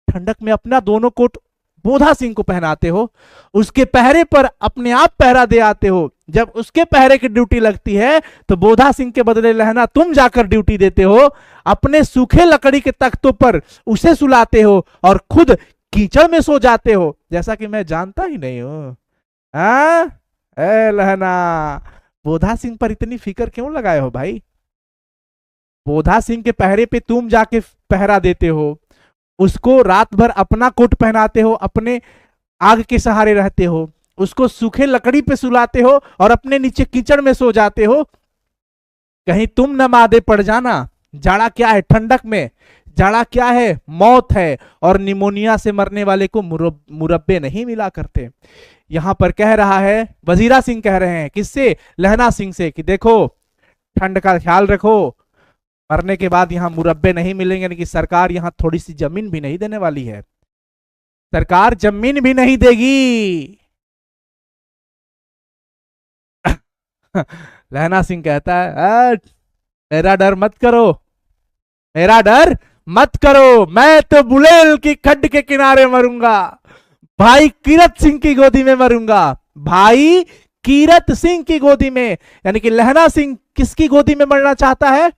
ठंडक में अपना दोनों कोट बोधा सिंह को पहनाते हो, उसके पहरे पर अपने आप पहरा दे आते हो। जब उसके पहरे की ड्यूटी लगती है तो बोधा सिंह के बदले लहना तुम जाकर ड्यूटी देते हो, अपने सूखे लकड़ी के तख्तों पर उसे सुलाते हो और खुद कीचड़ में सो जाते हो, जैसा कि मैं जानता ही नहीं हूं। लहना, बोधा सिंह पर इतनी फिक्र क्यों लगाए हो भाई? बोधा सिंह के पहरे पे तुम जाके पहरा देते हो, उसको रात भर अपना कोट पहनाते हो, अपने आग के सहारे रहते हो, उसको सूखे लकड़ी पे सुलाते हो और अपने नीचे कीचड़ में सो जाते हो। कहीं तुम न मादे पड़ जाना। जाड़ा क्या है ठंडक में? जाड़ा क्या है? मौत है। और निमोनिया से मरने वाले को मुरब्बे नहीं मिला करते। यहां पर कह रहा है, वजीरा सिंह कह रहे हैं, किससे? लहना सिंह से, कि देखो ठंड का ख्याल रखो, मरने के बाद यहां मुरब्बे नहीं मिलेंगे, यानी कि सरकार यहां थोड़ी सी जमीन भी नहीं देने वाली है, सरकार जमीन भी नहीं देगी। लहना सिंह कहता है, मेरा डर मत करो, मेरा डर मत करो, मैं तो बुलेल की खड्ड के किनारे मरूंगा, भाई कीरत सिंह की गोदी में मरूंगा, भाई कीरत सिंह की गोदी में। यानी कि लहना सिंह किसकी गोदी में मरना चाहता है?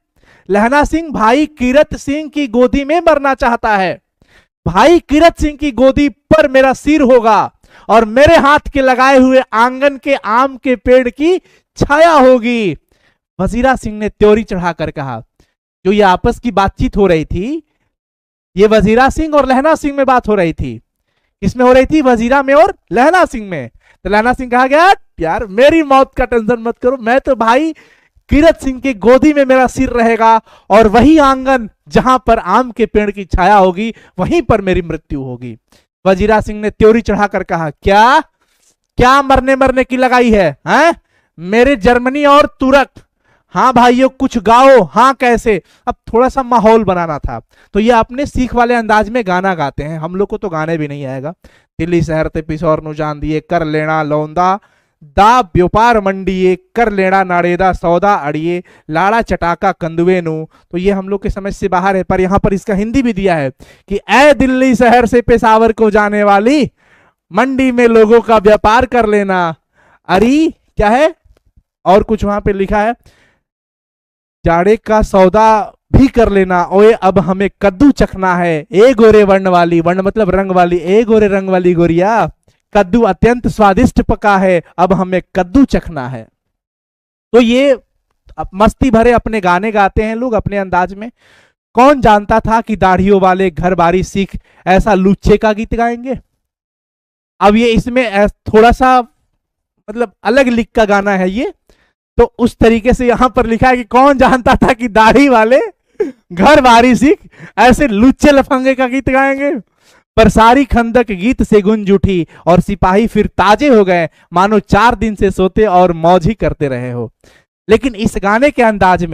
लहना सिंह भाई कीरत सिंह की गोदी में मरना चाहता है। भाई कीरत सिंह की गोदी पर मेरा सिर होगा और मेरे हाथ के लगाए हुए आंगन के आम के पेड़ की छाया होगी। वजीरा सिंह ने त्योरी चढ़ाकर कहा। जो ये आपस की बातचीत हो रही थी, ये वजीरा सिंह और लहना सिंह में बात हो रही थी। किसमें हो रही थी? वजीरा में और लहना सिंह में। तो लहना सिंह कहा गया, यार मेरी मौत का टेंशन मत करो, मैं तो भाई कीरत सिंह की गोदी में मेरा सिर रहेगा और वही आंगन जहां पर आम के पेड़ की छाया होगी, वहीं पर मेरी मृत्यु होगी। वजीरा सिंह ने त्योरी चढ़ाकर कहा, क्या क्या मरने की लगाई है, हैं? मेरे जर्मनी और तुर्क, हाँ भाइयों कुछ गाओ। हाँ कैसे? अब थोड़ा सा माहौल बनाना था, तो ये अपने सीख वाले अंदाज में गाना गाते हैं। हम लोग को तो गाने भी नहीं आएगा। दिल्ली शहर ते पिसौर नु जान दिए, कर लेना लौंदा दा व्यापार मंडिए, कर लेना नाड़ेदा सौदा अड़िए, लाड़ा चटाका कंदुए नु। तो ये हम लोग के समझ से बाहर है, पर यहाँ पर इसका हिंदी भी दिया है कि ऐ दिल्ली शहर से पेशावर को जाने वाली, मंडी में लोगों का व्यापार कर लेना। अरे क्या है? और कुछ वहां पे लिखा है, जाड़े का सौदा भी कर लेना, ओए अब हमें कद्दू चखना है, ए गोरे वर्ण वाली, वर्ण मतलब रंग वाली, ए गोरे रंग वाली गोरिया, कद्दू अत्यंत स्वादिष्ट पका है, अब हमें कद्दू चखना है। तो ये मस्ती भरे अपने गाने गाते हैं लोग अपने अंदाज में। कौन जानता था कि दाढ़ियों वाले घर बारी सिख ऐसा लुच्चे का गीत गाएंगे। अब ये इसमें थोड़ा सा मतलब अलग लिख का गाना है ये, तो उस तरीके से यहां पर लिखा है कि कौन जानता था कि दाढ़ी वाले घर बारी सिख ऐसे लुच्चे लफंगे का गीत गाएंगे। पर सारी खंदक गीत से गुंज उठी और सिपाही फिर ताजे हो गए, मानो 4 दिन से सोते और मौज ही करते रहे हो। लेकिन इस गाने के अंदाज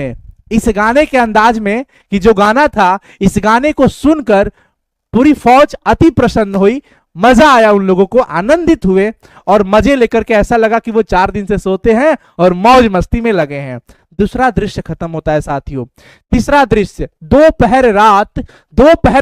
में कि जो गाना था, इस गाने को सुनकर पूरी फौज अति प्रसन्न हुई, मजा आया, उन लोगों को आनंदित हुए और मजे लेकर के ऐसा लगा कि वो 4 दिन से सोते हैं और मौज मस्ती में लगे हैं। दूसरा दृश्य खत्म होता है साथियों। तीसरा दृश्य, दोपहर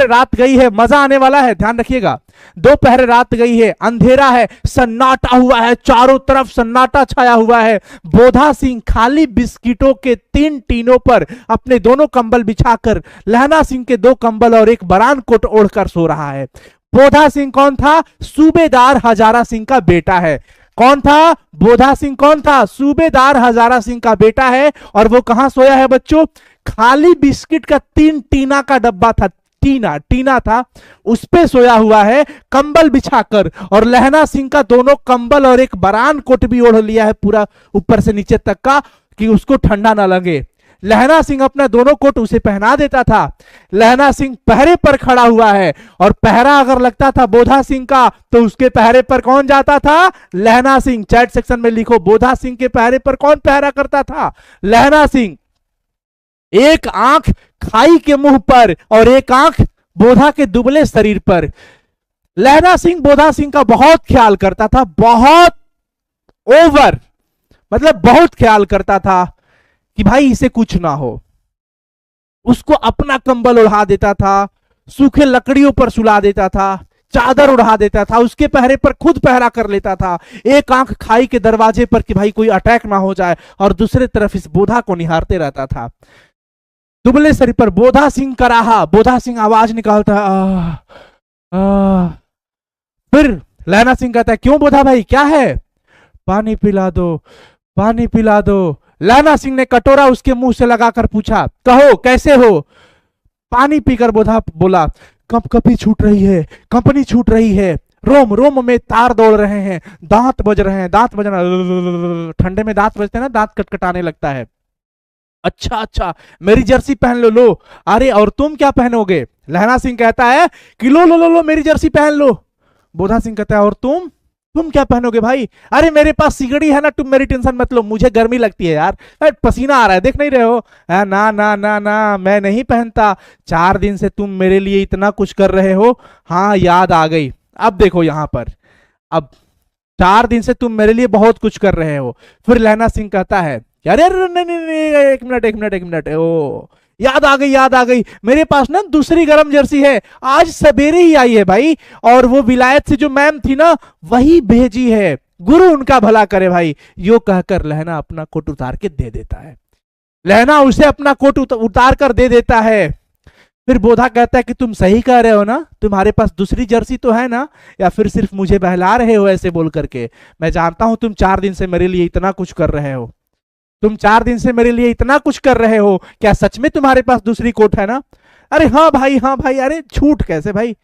रात गई है, मजा आने वाला है, ध्यान रखिएगा। दोपहर रात गई है, अंधेरा है, सन्नाटा हुआ है, चारों तरफ सन्नाटा छाया हुआ है। बोधा सिंह खाली बिस्किटों के 3 टीनों पर अपने दोनों कंबल बिछाकर लहना सिंह के 2 कंबल और एक बरान कोट ओढ़कर सो रहा है। बोधा सिंह कौन था? सूबेदार हजारा सिंह का बेटा है। कौन था? बोधा सिंह कौन था? सूबेदार हजारा सिंह का बेटा है। और वो कहां सोया है बच्चों? खाली बिस्किट का 3 टीना का डब्बा था, टीना था, उस पे सोया हुआ है कंबल बिछाकर। और लहना सिंह का दोनों कंबल और एक बरान कोट भी ओढ़ लिया है पूरा ऊपर से नीचे तक का, कि उसको ठंडा ना लगे। लहना सिंह अपना दोनों कोट उसे पहना देता था। लहना सिंह पहरे पर खड़ा हुआ है और पहरा अगर लगता था बोधा सिंह का, तो उसके पहरे पर कौन जाता था? लहना सिंह। चैट सेक्शन में लिखो, बोधा सिंह के पहरे पर कौन पहरा करता था? लहना सिंह। एक आंख खाई के मुंह पर और एक आंख बोधा के दुबले शरीर पर। लहना सिंह बोधा सिंह का बहुत ख्याल करता था, बहुत ओवर, मतलब बहुत ख्याल करता था कि भाई इसे कुछ ना हो। उसको अपना कंबल उड़ा देता था, सूखे लकड़ियों पर सुला देता था, चादर उड़ा देता था, उसके पहरे पर खुद पहरा कर लेता था। एक आंख खाई के दरवाजे पर कि भाई कोई अटैक ना हो जाए, और दूसरे तरफ इस बोधा को निहारते रहता था। दुबले शरीर पर बोधा सिंह का रहा। बोधा सिंह आवाज निकालता फिर लहना सिंह कहता है, क्यों बोधा भाई क्या है? पानी पिला दो, पानी पिला दो। लहना सिंह ने कटोरा उसके मुंह से लगाकर पूछा, कहो कैसे हो? पानी पीकर बोधा बोला, कंपकपी छूट रही है, कंपनी छूट रही है, रोम रोम में तार दौड़ रहे हैं, दांत बज रहे हैं, दांत बजना, ठंडे में दांत बजते हैं ना, दांत कटकटाने लगता है। अच्छा अच्छा, मेरी जर्सी पहन लो। लो, अरे और तुम क्या पहनोगे? लहना सिंह कहता है कि लो लो लो लो, मेरी जर्सी पहन लो। बोधा सिंह कहता है, और तुम क्या पहनोगे भाई? अरे मेरे पास सिगड़ी है ना, तुम मेरी टेंशन मत लो, मुझे गर्मी लगती है यार, पसीना आ रहा है, देख नहीं रहे हो? ना ना ना ना, मैं नहीं पहनता। 4 दिन से तुम मेरे लिए इतना कुछ कर रहे हो, हाँ याद आ गई। अब देखो यहां पर, अब 4 दिन से तुम मेरे लिए बहुत कुछ कर रहे हो। फिर लहना सिंह कहता है, अरे नहीं नहीं नहीं, एक मिनट एक मिनट एक मिनट, ओ याद आ गई, याद आ गई, मेरे पास ना दूसरी गर्म जर्सी है, आज सवेरे ही आई है भाई, और वो विलायत से जो मैम थी ना, वही भेजी है, गुरु उनका भला करे भाई। यो कहकर लहना अपना कोट उतार के दे देता है। लहना उसे अपना कोट उतार कर दे देता है। फिर बोधा कहता है कि तुम सही कह रहे हो ना, तुम्हारे पास दूसरी जर्सी तो है ना, या फिर सिर्फ मुझे बहला रहे हो ऐसे बोल करके? मैं जानता हूं तुम 4 दिन से मेरे लिए इतना कुछ कर रहे हो, तुम 4 दिन से मेरे लिए इतना कुछ कर रहे हो, क्या सच में तुम्हारे पास दूसरी कोट है ना? अरे हाँ भाई, हाँ भाई, अरे झूठ कैसे भाई?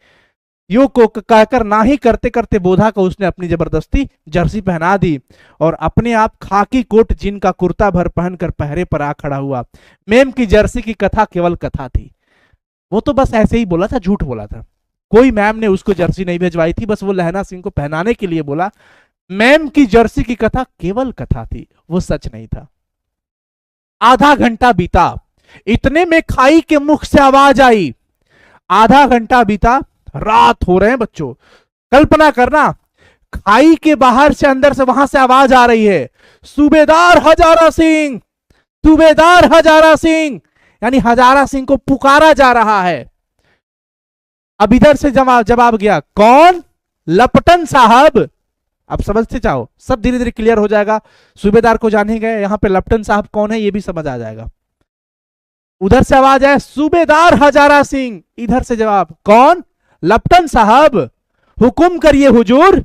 यो को कहकर ना ही करते करते बोधा को उसने अपनी जबरदस्ती जर्सी पहना दी, और अपने आप खाकी कोट जिनका कुर्ता भर पहनकर पहरे पर आ खड़ा हुआ। मेम की जर्सी की कथा केवल कथा थी, वो तो बस ऐसे ही बोला था, झूठ बोला था। कोई मैम ने उसको जर्सी नहीं भिजवाई थी, बस वो लहना सिंह को पहनाने के लिए बोला। मैम की जर्सी की कथा केवल कथा थी, वो सच नहीं था। आधा घंटा बीता, इतने में खाई के मुख से आवाज आई। आधा घंटा बीता, रात हो रहे हैं बच्चों, कल्पना करना, खाई के बाहर से अंदर से वहां से आवाज आ रही है, सूबेदार हजारा सिंह, सूबेदार हजारा सिंह, यानी हजारा सिंह को पुकारा जा रहा है। अब इधर से जवाब गया, कौन? लपटन साहब। अब समझते चाहो, सब धीरे धीरे क्लियर हो जाएगा। सूबेदार को जान ही गए, यहां पे लपटन साहब कौन है ये भी समझ आ जाएगा। उधर से आवाज है, सूबेदार हजारा सिंह। इधर से जवाब, कौन? लपटन साहब। हुकुम करिए हुजूर।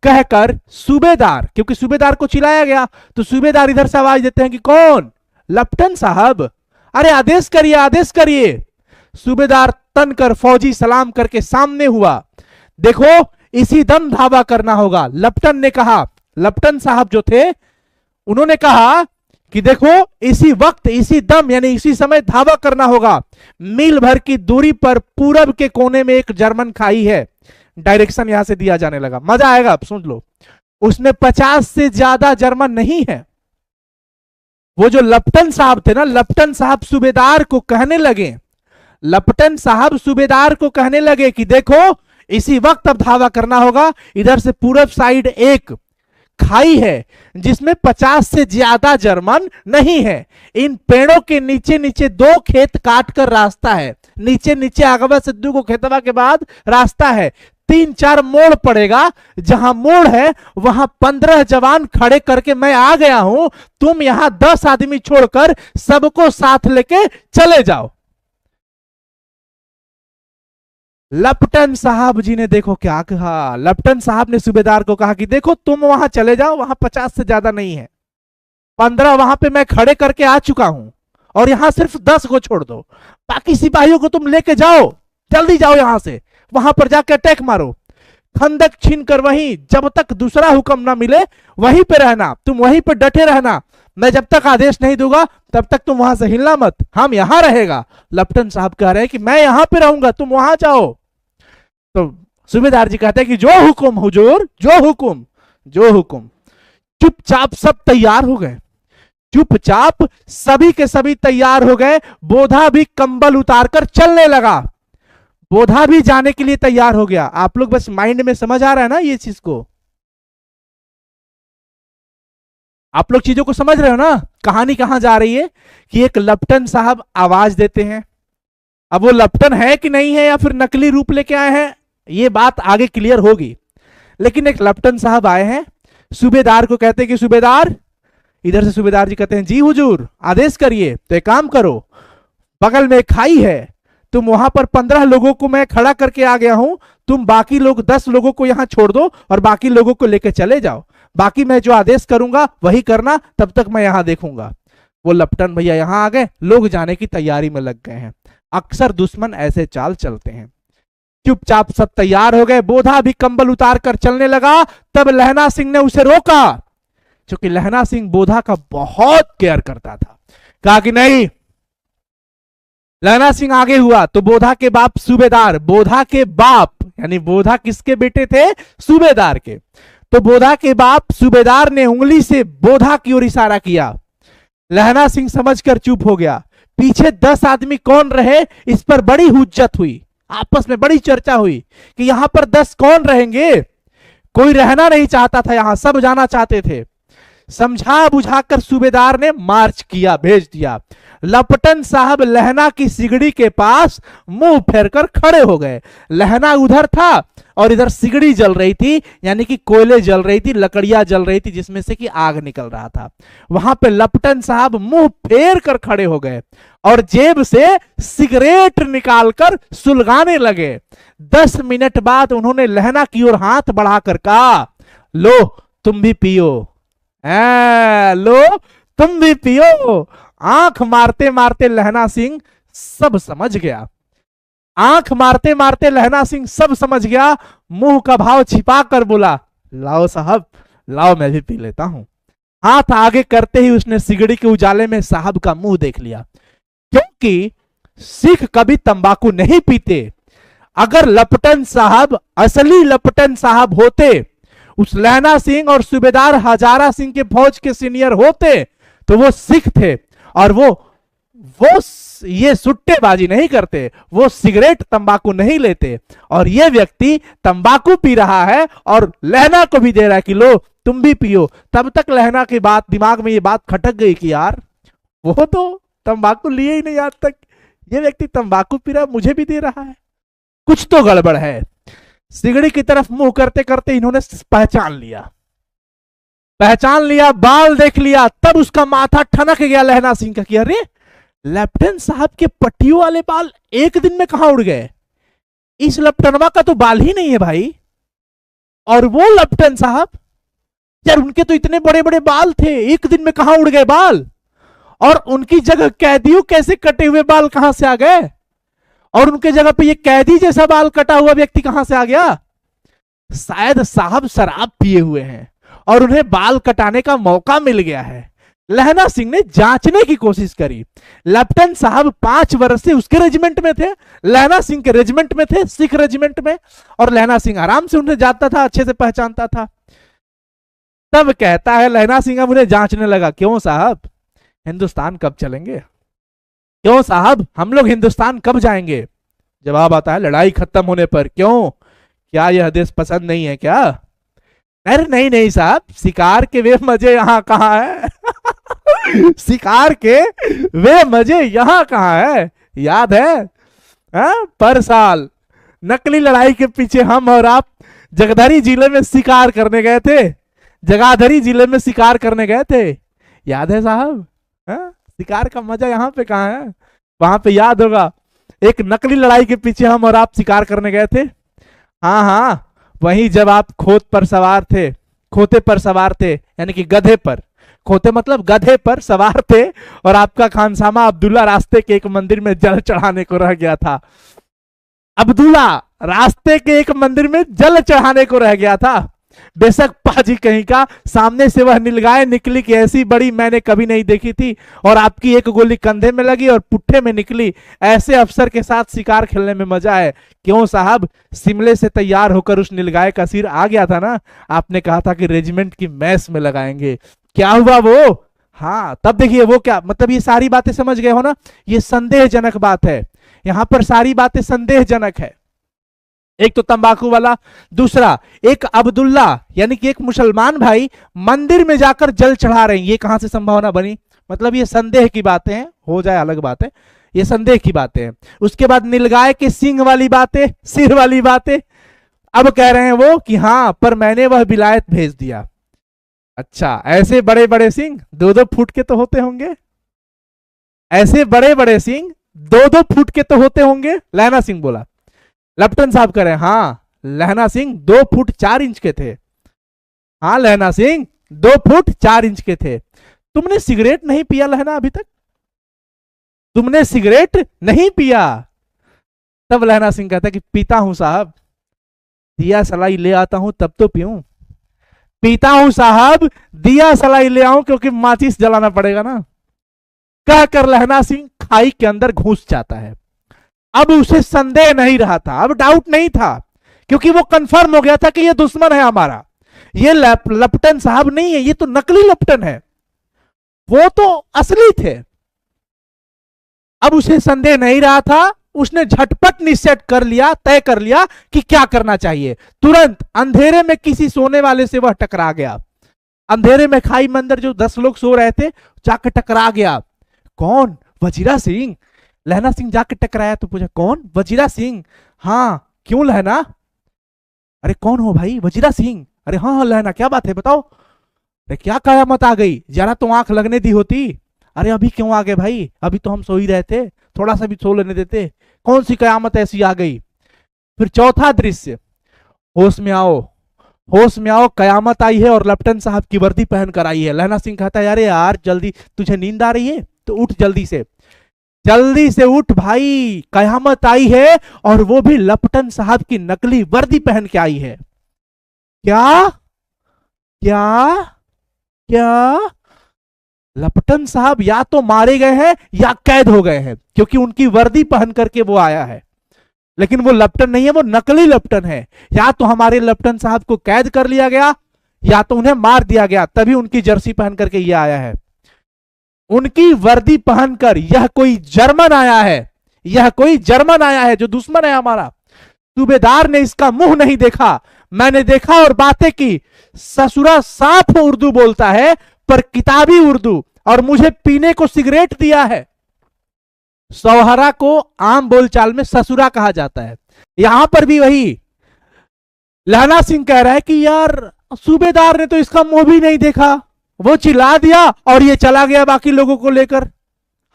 कहकर सूबेदार, क्योंकि सूबेदार को चिल्लाया गया, तो सूबेदार इधर से आवाज देते हैं कि कौन? लपटन साहब। अरे आदेश करिए, आदेश करिए। सूबेदार तनकर फौजी सलाम करके सामने हुआ। देखो इसी दम धावा करना होगा, लपटन ने कहा। लपटन साहब जो थे, उन्होंने कहा कि देखो इसी वक्त, इसी दम, यानी इसी समय धावा करना होगा। मील भर की दूरी पर पूरब के कोने में एक जर्मन खाई है। डायरेक्शन यहां से दिया जाने लगा, मजा आएगा, अब सुन लो। उसमें 50 से ज्यादा जर्मन नहीं है। वो जो लपटन साहब थे ना, लपटन साहब सूबेदार को कहने लगे, लपटन साहब सूबेदार को कहने लगे कि देखो इसी वक्त अब धावा करना होगा। इधर से पूरब साइड एक खाई है जिसमें 50 से ज्यादा जर्मन नहीं है। इन पेड़ों के नीचे नीचे 2 खेत काट कर रास्ता है, नीचे नीचे आगवा से 2 खेतवा के बाद रास्ता है। 3-4 मोड़ पड़ेगा, जहां मोड़ है वहां 15 जवान खड़े करके मैं आ गया हूं। तुम यहां 10 आदमी छोड़कर सबको साथ लेके चले जाओ। लपटन साहब जी ने देखो क्या कहा। लपटन साहब ने सूबेदार को कहा कि देखो तुम वहां चले जाओ, वहां 50 से ज्यादा नहीं है, 15 वहां पे मैं खड़े करके आ चुका हूं, और यहां सिर्फ 10 को छोड़ दो। बाकी सिपाहियों को तुम लेके जाओ, जल्दी जाओ यहां से, वहां पर जाकर अटैक मारो। खंदक छीन कर वहीं, जब तक दूसरा हुक्म ना मिले वहीं पे रहना, तुम वहीं पे डटे रहना। मैं जब तक आदेश नहीं दूंगा तब तक तुम वहां से हिलना मत, हम यहां रहेगा। लपटन साहब कह रहे हैं कि मैं यहां पे रहूंगा, तुम वहां जाओ। तो सूबेदार जी कहते हैं कि जो हुकुम हुजूर, जो हुकुम, जो हुकुम। चुपचाप सब तैयार हो गए, चुपचाप सभी के सभी तैयार हो गए। बोधा भी कंबल उतारकर चलने लगा, बोधा भी जाने के लिए तैयार हो गया। आप लोग बस माइंड में समझ आ रहा है ना ये चीज को? आप लोग चीजों को समझ रहे हो ना? कहानी कहां जा रही है कि एक लपटन साहब आवाज देते हैं। अब वो लपटन है कि नहीं है या फिर नकली रूप लेके आए हैं, ये बात आगे क्लियर होगी। लेकिन एक लपटन साहब आए हैं, सूबेदार को कहते हैं कि सूबेदार, इधर से सूबेदार जी कहते हैं जी हुजूर आदेश करिए। तो एक काम करो, बगल में एक खाई है, तुम वहां पर 15 लोगों को मैं खड़ा करके आ गया हूं, तुम बाकी लोग 10 लोगों को यहां छोड़ दो और बाकी लोगों को लेकर चले जाओ, बाकी मैं जो आदेश करूंगा वही करना, तब तक मैं यहां देखूंगा। वो लपटन भैया यहां आ गए, लोग जाने की तैयारी में लग गए हैं। अक्सर दुश्मन ऐसे चाल चलते हैं। चुपचाप सब तैयार हो गए, बोधा भी कंबल उतार कर चलने लगा। तब लहना सिंह ने उसे रोका, क्योंकि लहना सिंह बोधा का बहुत केयर करता था। कहा कि नहीं। लहना सिंह आगे हुआ तो बोधा के बाप सूबेदार, बोधा के बाप यानी बोधा किसके बेटे थे? सूबेदार के। तो बोधा के बाप सूबेदार ने उंगली से बोधा की ओर इशारा किया। लहना सिंह समझकर चुप हो गया। पीछे 10 आदमी कौन रहे, इस पर बड़ी हुज्जत हुई, आपस में बड़ी चर्चा हुई कि यहां पर 10 कौन रहेंगे। कोई रहना नहीं चाहता था यहां, सब जाना चाहते थे। समझा बुझाकर सूबेदार ने मार्च किया, भेज दिया। लपटन साहब लहना की सिगड़ी के पास मुंह फेरकर खड़े हो गए। लहना उधर था और इधर सिगड़ी जल रही थी, यानी कि कोयले जल रही थी, लकड़ियां जल रही थी, जिसमें से कि आग निकल रहा था। वहां पे लपटन साहब मुंह फेर कर खड़े हो गए और जेब से सिगरेट निकालकर सुलगाने लगे। 10 मिनट बाद उन्होंने लहना की ओर हाथ बढ़ाकर कहा, लो तुम भी पियो, लो तुम भी पियो। आंख मारते मारते लहना सिंह सब समझ गया। आंख मारते मारते लहना सिंह सब समझ गया। मुंह का भाव छिपा कर बोला, लाओ साहब, लाओ मैं भी पी लेता हूं। हाथ आगे करते ही उसने सिगड़ी के उजाले में साहब का मुंह देख लिया, क्योंकि सिख कभी तंबाकू नहीं पीते। अगर लपटन साहब असली लपटन साहब होते, उस लहना सिंह और सूबेदार हजारा सिंह के फौज के सीनियर होते, तो वो सिख थे और वो ये सुट्टेबाजी नहीं करते, वो सिगरेट तंबाकू नहीं लेते। और ये व्यक्ति तंबाकू पी रहा है और लहना को भी दे रहा है कि लो तुम भी पियो। तब तक लहना की बात दिमाग में ये बात खटक गई कि यार वो तो तंबाकू लिए ही नहीं आज तक, ये व्यक्ति तंबाकू पी रहा है, मुझे भी दे रहा है, कुछ तो गड़बड़ है। सिगड़ी की तरफ मुंह करते करते इन्होंने पहचान लिया, बाल देख लिया। तब उसका माथा ठनक गया लहना सिंह का कि अरे लेफ्टिनेंट साहब के पट्टियों वाले बाल एक दिन में कहां उड़ गए? इस लेफ्टिनेंट का तो बाल ही नहीं है भाई। और वो लेफ्टिनेंट साहब, यार उनके तो इतने बड़े बड़े बाल थे, एक दिन में कहां उड़ गए बाल? और उनकी जगह कैदियों कैसे कटे हुए बाल कहां से आ गए? और उनके जगह पे ये कैदी जैसा बाल कटा हुआ व्यक्ति कहां से आ गया? शायद साहब शराब पिए हुए हैं और उन्हें बाल कटाने का मौका मिल गया है। लहना सिंह ने जांचने की कोशिश करी। लेफ्टिनेंट साहब 5 वर्ष से उसके रेजिमेंट में थे, लहना सिंह के रेजिमेंट में थे, सिख रेजिमेंट में, और लहना सिंह आराम से उन्हें जानता था, अच्छे से पहचानता था। तब कहता है लहना सिंह अब उन्हें जांचने लगा, क्यों साहब हिंदुस्तान कब चलेंगे? क्यों साहब हम लोग हिंदुस्तान कब जाएंगे? जवाब आता है लड़ाई खत्म होने पर। क्यों, क्या यह देश पसंद नहीं है क्या? अरे नहीं नहीं साहब, शिकार के वे मजे यहाँ कहाँ है? शिकार के वे मजे यहाँ कहाँ है? याद है पर साल नकली लड़ाई के पीछे हम और आप जगाधरी जिले में शिकार करने गए थे, जगाधरी जिले में शिकार करने गए थे, याद है साहब? शिकार का मजा यहाँ पे कहाँ है? वहां पे याद होगा एक नकली लड़ाई के पीछे हम और आप शिकार करने गए थे। हाँ हाँ, वहीं जब आप खोते पर सवार थे, यानी कि गधे पर, खोते मतलब गधे पर सवार थे, और आपका खानसामा अब्दुल्ला रास्ते के एक मंदिर में जल चढ़ाने को रह गया था। अब्दुल्ला रास्ते के एक मंदिर में जल चढ़ाने को रह गया था। बेशक पाजी कहीं का, सामने से वह नीलगाय निकली कि ऐसी बड़ी मैंने कभी नहीं देखी थी, और आपकी एक गोली कंधे में लगी और पुट्ठे में निकली। ऐसे अफसर के साथ शिकार खेलने में मजा है। क्यों साहब, शिमले से तैयार होकर उस नीलगाय का सिर आ गया था ना, आपने कहा था कि रेजिमेंट की मैस में लगाएंगे, क्या हुआ वो? हाँ, तब देखिए वो क्या मतलब, ये सारी बातें समझ गए हो ना? ये संदेहजनक बात है, यहां पर सारी बातें संदेहजनक है। एक तो तंबाकू वाला, दूसरा एक अब्दुल्ला यानी कि एक मुसलमान भाई मंदिर में जाकर जल चढ़ा रहे हैं। ये कहां से संभावना बनी? मतलब ये संदेह की बातें हैं, हो जाए अलग बात है, ये संदेह की बातें हैं। उसके बाद नीलगाय के सींग वाली बातें, सिर वाली बातें। अब कह रहे हैं वो कि हाँ पर मैंने वह विलायत भेज दिया। अच्छा, ऐसे बड़े बड़े सींग 2-2 फुट के तो होते होंगे, ऐसे बड़े बड़े सींग 2-2 फुट के तो होते होंगे। लहना सिंह बोला। लेफ्टिनेंट साहब कह रहे हैं हाँ लहना सिंह 2 फुट 4 इंच के थे। हाँ लहना सिंह 2 फुट 4 इंच के थे। तुमने सिगरेट नहीं पिया लहना अभी तक? तुमने सिगरेट नहीं पिया? तब लहना सिंह कहता है कि पीता हूं साहब, दिया सलाई ले आता हूं तब तो पीऊं। पीता हूं साहब, दिया सलाई ले आऊं क्योंकि माचिस जलाना पड़ेगा ना। कहकर लहना सिंह खाई के अंदर घुस जाता है। अब उसे संदेह नहीं रहा था, अब डाउट नहीं था, क्योंकि वो कंफर्म हो गया था कि ये दुश्मन है हमारा, ये लपटन साहब नहीं है, ये तो नकली लपटन है, वो तो असली थे। अब उसे संदेह नहीं रहा था, उसने झटपट निश्चय कर लिया, तय कर लिया कि क्या करना चाहिए। तुरंत अंधेरे में किसी सोने वाले से वह टकरा गया। अंधेरे में खाई में अंदर जो 10 लोग सो रहे थे जाकर टकरा गया। कौन? वजीरा सिंह। लहना सिंह जाकर टकराया तो पूछा कौन? वजीरा सिंह। हाँ क्यों लहना? अरे कौन हो भाई? वजीरा सिंह। अरे हाँ हाँ लहना क्या बात है बताओ। अरे क्या कयामत आ गई, जरा तो आंख लगने दी होती। अरे अभी क्यों आ गए भाई, अभी तो हम सो ही रहे थे, थोड़ा सा भी सो लेने देते, कौन सी कयामत ऐसी आ गई। फिर चौथा दृश्य, होश में आओ, होश में आओ, कयामत आई है और लेफ्टिनेंट साहब की वर्दी पहन कर आई है। लहना सिंह कहता है अरे यार जल्दी, तुझे नींद आ रही है तो उठ जल्दी से, जल्दी से उठ भाई, कयामत आई है और वो भी लेफ्टिनेंट साहब की नकली वर्दी पहन के आई है। क्या क्या क्या? लेफ्टिनेंट साहब या तो मारे गए हैं या कैद हो गए हैं, क्योंकि उनकी वर्दी पहन करके वो आया है। लेकिन वो लेफ्टिनेंट नहीं है, वो नकली लेफ्टिनेंट है। या तो हमारे लेफ्टिनेंट साहब को कैद कर लिया गया या तो उन्हें मार दिया गया, तभी उनकी जर्सी पहन करके ये आया है। उनकी वर्दी पहनकर यह कोई जर्मन आया है, यह कोई जर्मन आया है जो दुश्मन है हमारा। सूबेदार ने इसका मुंह नहीं देखा, मैंने देखा और बातें की। ससुरा साफ उर्दू बोलता है पर किताबी उर्दू, और मुझे पीने को सिगरेट दिया है। सौहरा को आम बोलचाल में ससुरा कहा जाता है। यहां पर भी वही लहना सिंह कह रहा है कि यार सूबेदार ने तो इसका मुंह भी नहीं देखा, वो चिल्ला दिया और ये चला गया बाकी लोगों को लेकर,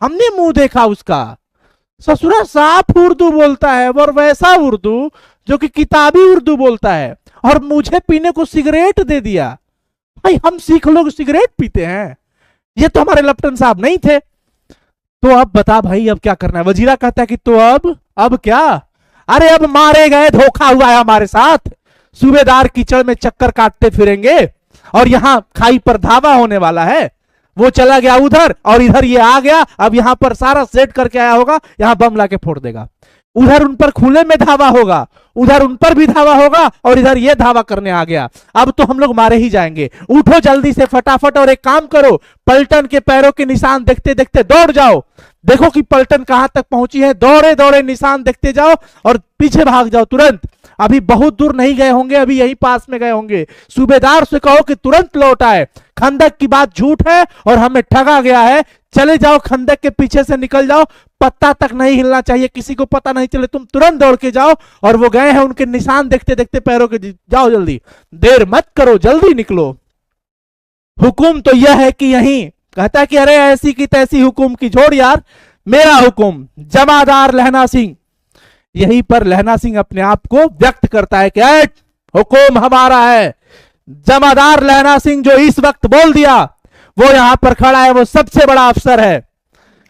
हमने मुंह देखा उसका। ससुरा साफ उर्दू बोलता है और वैसा उर्दू जो कि किताबी उर्दू बोलता है, और मुझे पीने को सिगरेट दे दिया। भाई हम सिख लोग सिगरेट पीते हैं, ये तो हमारे लेफ्टिनेंट साहब नहीं थे। तो अब बता भाई अब क्या करना है? वजीरा कहता है कि तो अब क्या? अरे अब मारे गए, धोखा हुआ है हमारे साथ, सूबेदार कीचड़ में चक्कर काटते फिरेंगे और यहां खाई पर धावा होने वाला है। वो चला गया उधर और इधर ये आ गया, अब यहां पर सारा सेट करके आया होगा, यहां बम लाके फोड़ देगा। उधर उन पर खुले में धावा होगा, उधर उन पर भी धावा होगा और इधर ये धावा करने आ गया। अब तो हम लोग मारे ही जाएंगे। उठो जल्दी से फटाफट और एक काम करो, पलटन के पैरों के निशान देखते देखते दौड़ जाओ, देखो कि पलटन कहां तक पहुंची है। दौड़े दौड़े निशान देखते जाओ और पीछे भाग जाओ तुरंत, अभी बहुत दूर नहीं गए होंगे, अभी यही पास में गए होंगे। सूबेदार से कहो कि तुरंत लौट आए, खंदक की बात झूठ है और हमें ठगा गया है। चले जाओ, खंदक के पीछे से निकल जाओ, पत्ता तक नहीं हिलना चाहिए, किसी को पता नहीं चले, तुम तुरंत दौड़ के जाओ। और वो गए हैं, उनके निशान देखते देखते पैरों के, जाओ जल्दी, देर मत करो, जल्दी निकलो। हुकुम तो यह है कि यहीं, कहता है कि अरे ऐसी की तैसी हुकुम की छोड़ यार, मेरा हुकुम, जमादार लहना सिंह। यहीं पर लहना सिंह अपने आप को व्यक्त करता है कि हुकुम हमारा है। जमादार लहना सिंह जो इस वक्त बोल दिया, वो यहां पर खड़ा है, वो सबसे बड़ा अफसर है,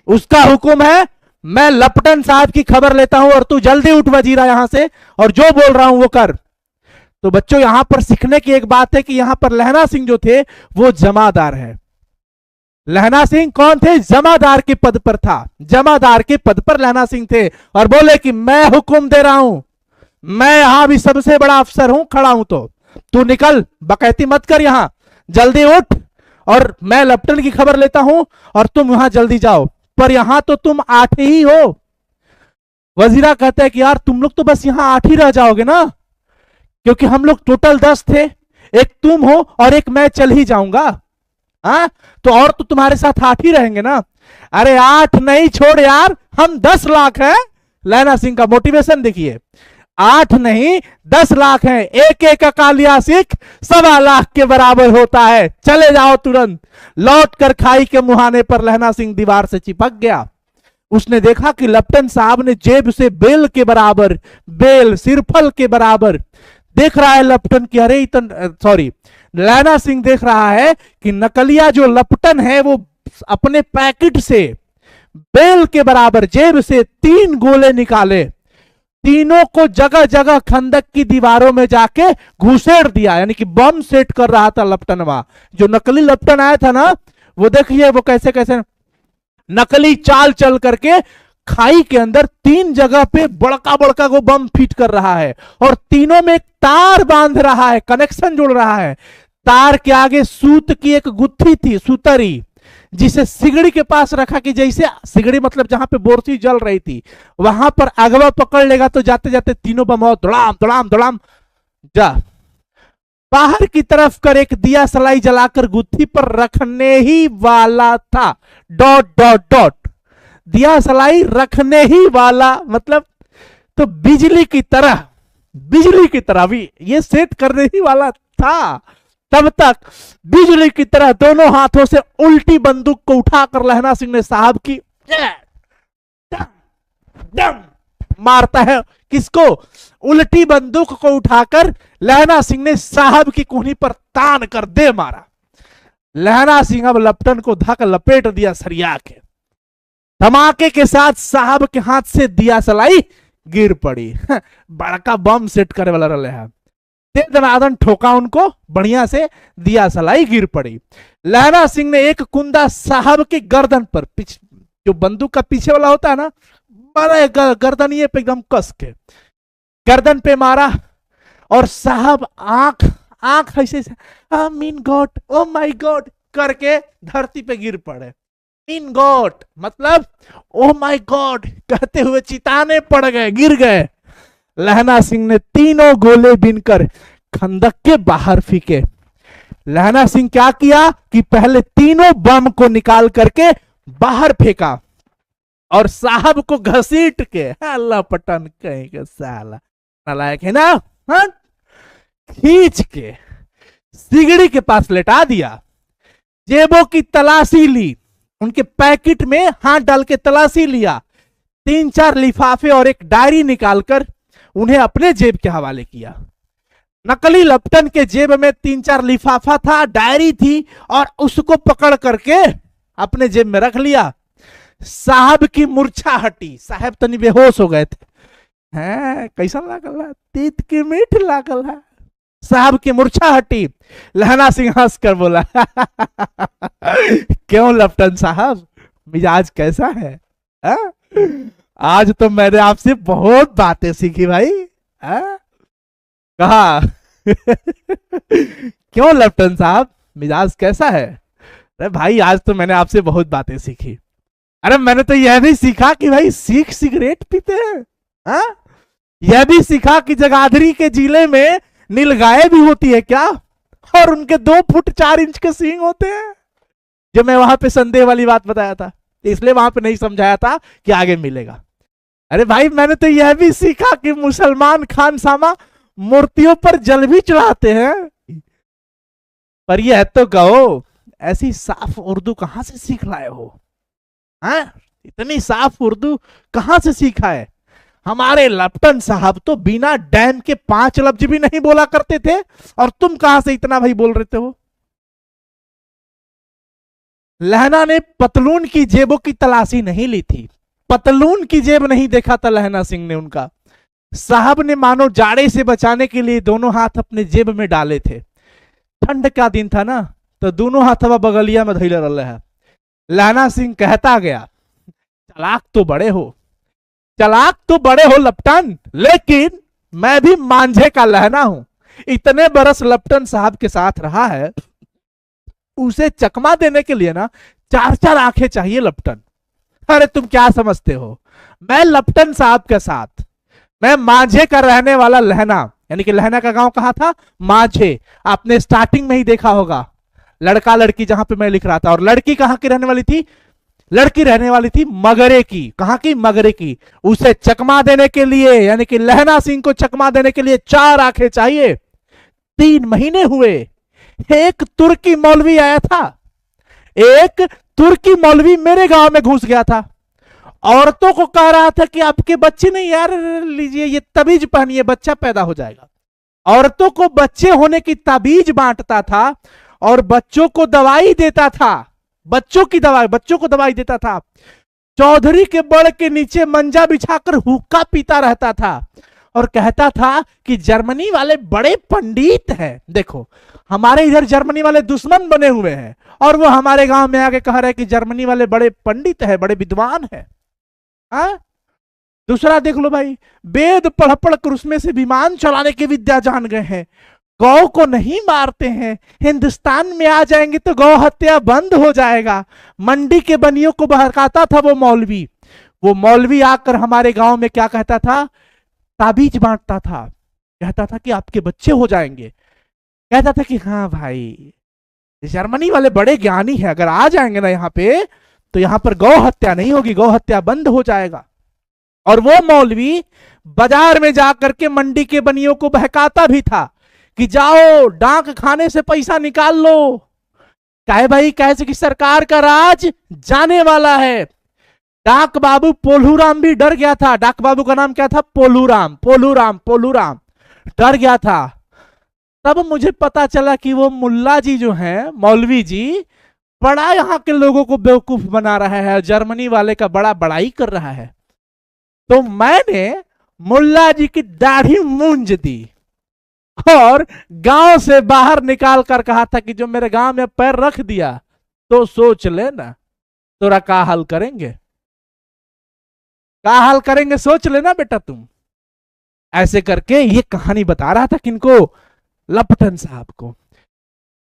उसका हुक्म है। मैं लेफ्टिनेंट साहब की खबर लेता हूं और तू जल्दी उठ वजीरा यहां से, और जो बोल रहा हूं वो कर। तो बच्चों यहां पर सीखने की एक बात है कि यहां पर लहना सिंह जो थे वो जमादार है। लहना सिंह कौन थे? जमादार के पद पर था, जमादार के पद पर लहना सिंह थे, और बोले कि मैं हुक्म दे रहा हूं, मैं यहां भी सबसे बड़ा अफसर हूं, खड़ा हूं, तो तू निकल, बकैती मत कर, यहां जल्दी उठ, और मैं लेफ्टिनेंट की खबर लेता हूं और तुम वहां जल्दी जाओ। पर यहां तो तुम 8 ही हो। वजीरा कहता है कि यार तुम लोग तो बस यहां 8 ही रह जाओगे ना, क्योंकि हम लोग टोटल 10 थे, एक तुम हो और एक मैं चल ही जाऊंगा। हाँ, तो और तो तुम्हारे साथ 8 ही रहेंगे ना। अरे 8 नहीं, छोड़ यार, हम 10 लाख हैं। लहना सिंह का मोटिवेशन देखिए, 8 नहीं 10 लाख हैं, एक एक अकालिया सिख 1.25 लाख के बराबर होता है, चले जाओ तुरंत। लौट कर खाई के मुहाने पर लहना सिंह दीवार से चिपक गया। उसने देखा कि लेफ्टिनेंट साहब ने जेब से बेल के बराबर, बेल सिरफल के बराबर, देख रहा है लेफ्टिनेंट की, अरे सॉरी, लहना सिंह देख रहा है कि नकलिया जो लेफ्टिनेंट है वो अपने पैकेट से बेल के बराबर जेब से 3 गोले निकाले, तीनों को जगह जगह खंदक की दीवारों में जाके घुसेड़ दिया, यानी कि बम सेट कर रहा था लेफ्टिनेंट। वहां जो नकली लेफ्टिनेंट आया था ना, वो देखिए वो कैसे कैसे नकली चाल चल करके खाई के अंदर 3 जगह पे बड़का बड़का को बम फिट कर रहा है, और तीनों में एक तार बांध रहा है, कनेक्शन जोड़ रहा है। तार के आगे सूत की एक गुत्थी थी, सुतरी, जिसे सिगड़ी के पास रखा कि जैसे सिगड़ी मतलब जहां पे बोरसी जल रही थी वहां पर अगवा पकड़ लेगा तो जाते जाते तीनों बम और दड़ाम दड़ाम दड़ाम जा। बाहर की तरफ कर एक दिया सलाई जलाकर गुत्थी पर रखने ही वाला था, डॉट डॉट डॉट, दिया सलाई रखने ही वाला मतलब तो बिजली की तरह भी ये सेट करने ही वाला था। तब तक बिजली की तरह दोनों हाथों से उल्टी बंदूक को उठाकर लहना सिंह ने साहब की डम, डम, मारता है। किसको? उल्टी बंदूक को उठाकर लहना सिंह ने साहब की कोहनी पर तान कर दे मारा। लहना सिंह अब लेफ्टिनेंट को धक लपेट दिया सरिया के। धमाके के साथ साहब के हाथ से दिया सलाई गिर पड़ी। बड़का बम सेट करे वाला रहे है, दनादन ठोका उनको बढ़िया से, दिया सलाई गिर पड़ी। लहना सिंह ने एक कुंदा साहब के गर्दन पर, जो बंदूक का पीछे वाला होता है ना, मारा गर्दन ये पे एकदम कस के गर्दन पे मारा, और साहब आंख ऐसे mean God, oh my God करके धरती पे गिर पड़े। मीन गॉड मतलब ओ माय गॉड कहते हुए चिताने पड़ गए, गिर गए। लहना सिंह ने तीनों गोले बीनकर खंदक के बाहर फेंके। लहना सिंह क्या किया कि पहले तीनों बम को निकाल करके बाहर फेंका और साहब को घसीट के, अल्लाह पटन कहीं का साला नालायक है ना, हाँ? खींच के सिगड़ी के पास लेटा दिया। जेबों की तलाशी ली, उनके पैकेट में हाथ डाल के तलाशी लिया। 3-4 लिफाफे और एक डायरी निकालकर उन्हें अपने जेब के हवाले किया। नकली लेफ्टिनेंट के जेब में 3-4 लिफाफा था, डायरी थी, और उसको पकड़ करके अपने जेब में रख लिया। साहब की मूर्छा हटी, साहब तनी बेहोश हो गए थे। हैं कैसा लागल है, तीत की मीठ लागल है। साहब की मूर्छा हटी। लहना सिंह हंस कर बोला क्यों लेफ्टिनेंट साहब, मिजाज कैसा है? आज तो मैंने आपसे बहुत बातें सीखी भाई। कहा क्यों लेफ्टिनेंट साहब, मिजाज कैसा है? अरे भाई आज तो मैंने आपसे बहुत बातें सीखी। अरे मैंने तो यह भी सीखा कि भाई सिख सिगरेट पीते हैं, हाँ? यह भी सीखा कि जगाधरी के जिले में नीलगाय भी होती है क्या, और उनके 2 फुट 4 इंच के सींग होते हैं। जो मैं वहां पे संदेह वाली बात बताया था, इसलिए वहां पे नहीं समझाया था कि आगे मिलेगा। अरे भाई मैंने तो यह भी सीखा कि मुसलमान खानसामा मूर्तियों पर जल भी चढ़ाते हैं। पर यह तो कहो, ऐसी साफ उर्दू कहां से सीख लाए हो? हाँ? इतनी साफ उर्दू कहां से सीखा है? हमारे लेफ्टिनेंट साहब तो बिना डैम के 5 लफ्ज भी नहीं बोला करते थे, और तुम कहां से इतना भाई बोल रहे हो? लहना ने पतलून की जेबों की तलाशी नहीं ली थी, पतलून की जेब नहीं देखा था लहना सिंह ने उनका। साहब ने मानो जाड़े से बचाने के लिए दोनों हाथ अपने जेब में डाले थे। ठंड का दिन था ना, तो दोनों हाथवा बगलिया में धैले रहे है। लहना सिंह कहता गया, चालाक तो बड़े हो, चालाक तो बड़े हो लेफ्टिनेंट, लेकिन मैं भी मांझे का लहना हूं। इतने बरस लेफ्टिनेंट साहब के साथ रहा है, उसे चकमा देने के लिए ना 4-4 आंखें चाहिए लेफ्टिनेंट। अरे तुम क्या समझते हो, मैं लपटन साहब के साथ, मैं माझे का रहने वाला लहना, यानी कि लहना का गांव कहां था? माझे। आपने स्टार्टिंग में ही देखा होगा लड़का लड़की जहां पे मैं लिख रहा था। और लड़की कहां की रहने वाली थी? लड़की रहने वाली थी मगरे की। कहां की? मगरे की। उसे चकमा देने के लिए, यानी कि लहना सिंह को चकमा देने के लिए 4 आंखें चाहिए। 3 महीने हुए, एक तुर्की मौलवी आया था। एक तुर्की मौलवी मेरे गांव में घुस गया था। औरतों को कह रहा था कि आपके बच्चे नहीं यार, लीजिए ये तबीज पहनिए, बच्चा पैदा हो जाएगा। औरतों को बच्चे होने की ताबीज बांटता था और बच्चों को दवाई देता था। बच्चों को दवाई देता था। चौधरी के बड़ के नीचे मंजा बिछाकर हुक्का पीता रहता था और कहता था कि जर्मनी वाले बड़े पंडित हैं। देखो, हमारे इधर जर्मनी वाले दुश्मन बने हुए हैं और वो हमारे गांव में आके कह रहे हैं कि जर्मनी वाले बड़े पंडित हैं, बड़े विद्वान हैं। दूसरा देख लो भाई, वेद पढ़ पढ़ कर उसमें से विमान चलाने की विद्या जान गए हैं। गौ को नहीं मारते हैं, हिंदुस्तान में आ जाएंगे तो गौ हत्या बंद हो जाएगा। मंडी के बनियों को बहकाता था वो मौलवी। वो मौलवी आकर हमारे गांव में क्या कहता था? ताबीज बांटता था। कहता था कि आपके बच्चे हो जाएंगे। कहता था कि हाँ भाई, जर्मनी वाले बड़े ज्ञानी हैं, अगर आ जाएंगे ना यहाँ पे तो यहाँ पर गौ हत्या नहीं होगी, गौ हत्या बंद हो जाएगा। और वो मौलवी बाजार में जाकर के मंडी के बनियों को बहकाता भी था कि जाओ डाक खाने से पैसा निकाल लो। काहे भाई? कैसे कि सरकार का राज जाने वाला है। डाक बाबू पोलूराम भी डर गया था। डाक बाबू का नाम क्या था? पोलूराम। पोलूराम डर गया था। तब मुझे पता चला कि वो मुल्ला जी जो हैं, मौलवी जी, बड़ा यहाँ के लोगों को बेवकूफ बना रहा है, जर्मनी वाले का बड़ा बड़ाई कर रहा है। तो मैंने मुल्ला जी की दाढ़ी मूंज दी और गांव से बाहर निकाल कर कहा था कि जो मेरे गांव में पैर रख दिया तो सोच लेना तोरा का हाल करेंगे, का हाल करेंगे, सोच लेना बेटा तुम। ऐसे करके ये कहानी बता रहा था किनको? लपटन साहब को।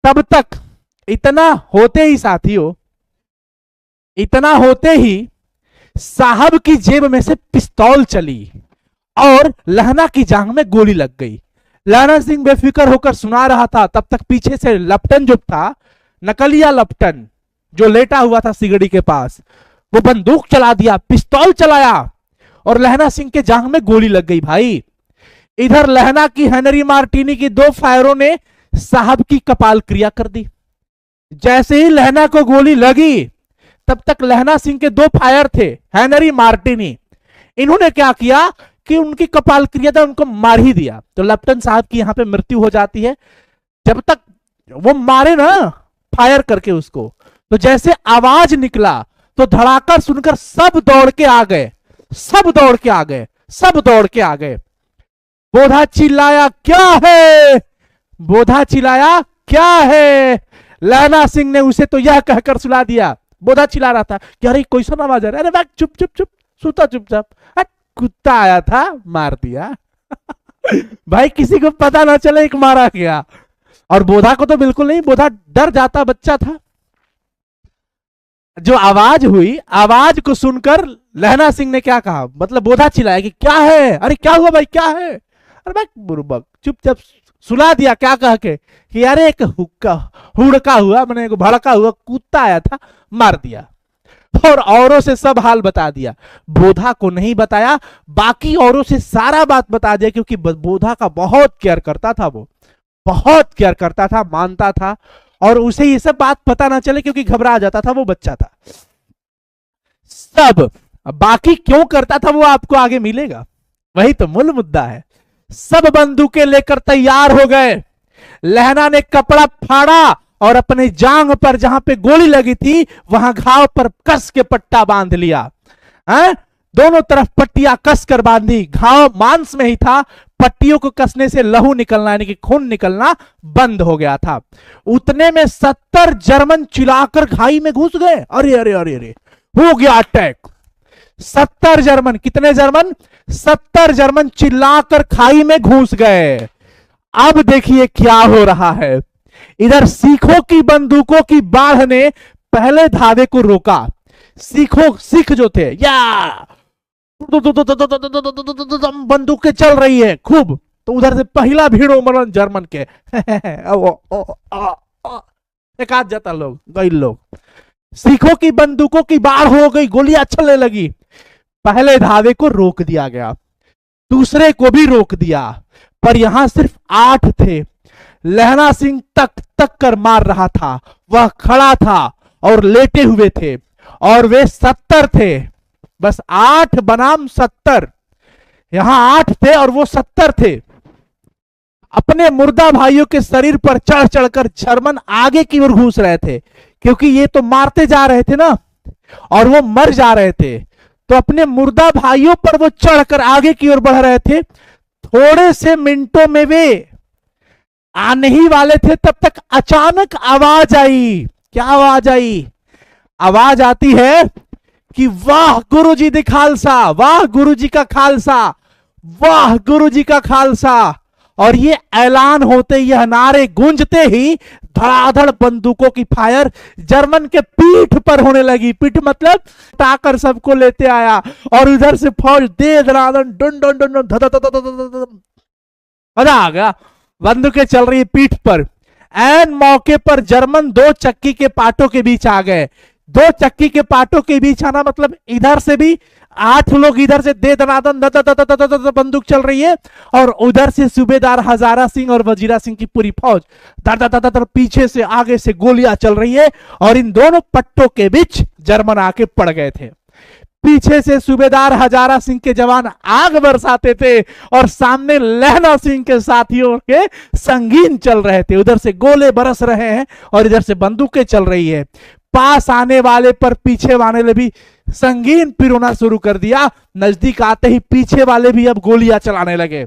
तब तक इतना होते ही साथियों, इतना होते ही साहब की जेब में से पिस्तौल चली और लहना की जांघ में गोली लग गई। लहना सिंह बेफिक्र होकर सुना रहा था। तब तक पीछे से लपटन जो था, नकलिया लपटन जो लेटा हुआ था सिगड़ी के पास, वो बंदूक चला दिया, पिस्तौल चलाया और लहना सिंह के जांघ में गोली लग गई। भाई इधर लहना की हेनरी मार्टिनी की 2 फायरों ने साहब की कपाल क्रिया कर दी। जैसे ही लहना को गोली लगी, तब तक लहना सिंह के 2 फायर थे, हेनरी मार्टिनी। इन्होंने क्या किया कि उनकी कपाल क्रिया था, उनको मार ही दिया। तो लपटन साहब की यहां पे मृत्यु हो जाती है। जब तक वो मारे ना फायर करके उसको, तो जैसे आवाज निकला तो धड़ाका सुनकर सब दौड़ के आ गए, सब दौड़ के आ गए, सब दौड़ के आ गए। बोधा चिल्लाया क्या है? बोधा चिल्लाया क्या है? लहना सिंह ने उसे तो यह कहकर सुला दिया। बोधा चिल्ला रहा था कि अरे कोई सा आवाज आ रहा है, अरे चुप चुप चुप, सुता चुपचाप, कुत्ता आया था मार दिया। भाई किसी को पता ना चले एक मारा गया। और बोधा को तो बिल्कुल नहीं, बोधा डर जाता बच्चा था। जो आवाज हुई, आवाज को सुनकर लहना सिंह ने क्या कहा, मतलब बोधा चिल्लाया कि क्या है? अरे क्या हुआ भाई, क्या है? अरे भाई बुर्बक, चुपचाप सुला दिया क्या कह के कि अरे एक हुड़का हुआ, मैंने एक भड़का हुआ कुत्ता आया था मार दिया। और औरों से सब हाल बता दिया। बोधा को नहीं बताया, बाकी औरों से सारा बात बता दिया, क्योंकि बोधा का बहुत केयर करता था, वो बहुत केयर करता था, मानता था, और उसे ये सब बात पता ना चले क्योंकि घबरा जाता था, वो बच्चा था। सब बाकी क्यों करता था वो आपको आगे मिलेगा, वही तो मूल मुद्दा है। सब बंदूकें लेकर तैयार हो गए। लहना ने कपड़ा फाड़ा और अपने जांघ पर जहां पे गोली लगी थी वहां घाव पर कस के पट्टा बांध लिया। दोनों तरफ पट्टियां कस कर बांधी। घाव मांस में ही था, पट्टियों को कसने से लहू निकलना यानी कि खून निकलना बंद हो गया था। उतने में 70 जर्मन चिल्लाकर खाई में घुस गए। अरे अरे अरे अरे, हो गया अटैक। 70 जर्मन, कितने जर्मन? 70 जर्मन चिल्लाकर खाई में घुस गए। अब देखिए क्या हो रहा है। इधर सिखों की बंदूकों की बाढ़ ने पहले धावे को रोका। सिख जो थे या बंदूकें चल रही है खूब, तो उधर से पहला भीड़ उमड़न जर्मन के एक आध जाता लोग गई लोग, सिखों की बंदूकों की बाढ़ हो गई, गोलियां चलने लगी। पहले धावे को रोक दिया गया, दूसरे को भी रोक दिया, पर यहां सिर्फ 8 थे। लहना सिंह तक तक कर मार रहा था, वह खड़ा था और लेटे हुए थे, और वे 70 थे, बस 8 बनाम 70। यहां 8 थे और वो 70 थे। अपने मुर्दा भाइयों के शरीर पर चढ़ चढ़कर जर्मन आगे की ओर घुस रहे थे, क्योंकि ये तो मारते जा रहे थे ना, और वो मर जा रहे थे, तो अपने मुर्दा भाइयों पर वो चढ़कर आगे की ओर बढ़ रहे थे। थोड़े से मिनटों में वे आने ही वाले थे, तब तक अचानक आवाज आई। क्या आवाज आई? आवाज आती है कि वाह गुरुजी दी खालसा, वाह गुरुजी का खालसा, वाह गुरुजी का खालसा। और ये ऐलान होते, यह नारे गूंजते ही धड़ाधड़ बंदूकों की फायर जर्मन के पीठ पर होने लगी। पीठ मतलब टाकर सबको लेते आया, और इधर से फौज दे धड़ाधड़ डन डन डन डन, मजा आ गया। बंदूकें चल रही पीठ पर। ऐन मौके पर जर्मन 2 चक्की के पाटों के बीच आ गए। 2 चक्की के पाटों के बीच आना मतलब इधर से भी 8 लोग, इधर से दे दनादन बंदूक चल रही है, और उधर से सूबेदार हजारा सिंह और वजीरा सिंह की पूरी फौज दर पीछे से आगे से गोलियां चल रही है, और इन दोनों पट्टों के बीच जर्मन आके पड़ गए थे। पीछे से सूबेदार हजारा सिंह के जवान आग बरसाते थे, और सामने लहना सिंह के साथियों के संगीन चल रहे थे। उधर से गोले बरस रहे हैं और इधर से बंदूकें चल रही है। पास आने वाले पर पीछे वाले ने भी संगीन पिरोना शुरू कर दिया। नजदीक आते ही पीछे वाले भी अब गोलियां चलाने लगे।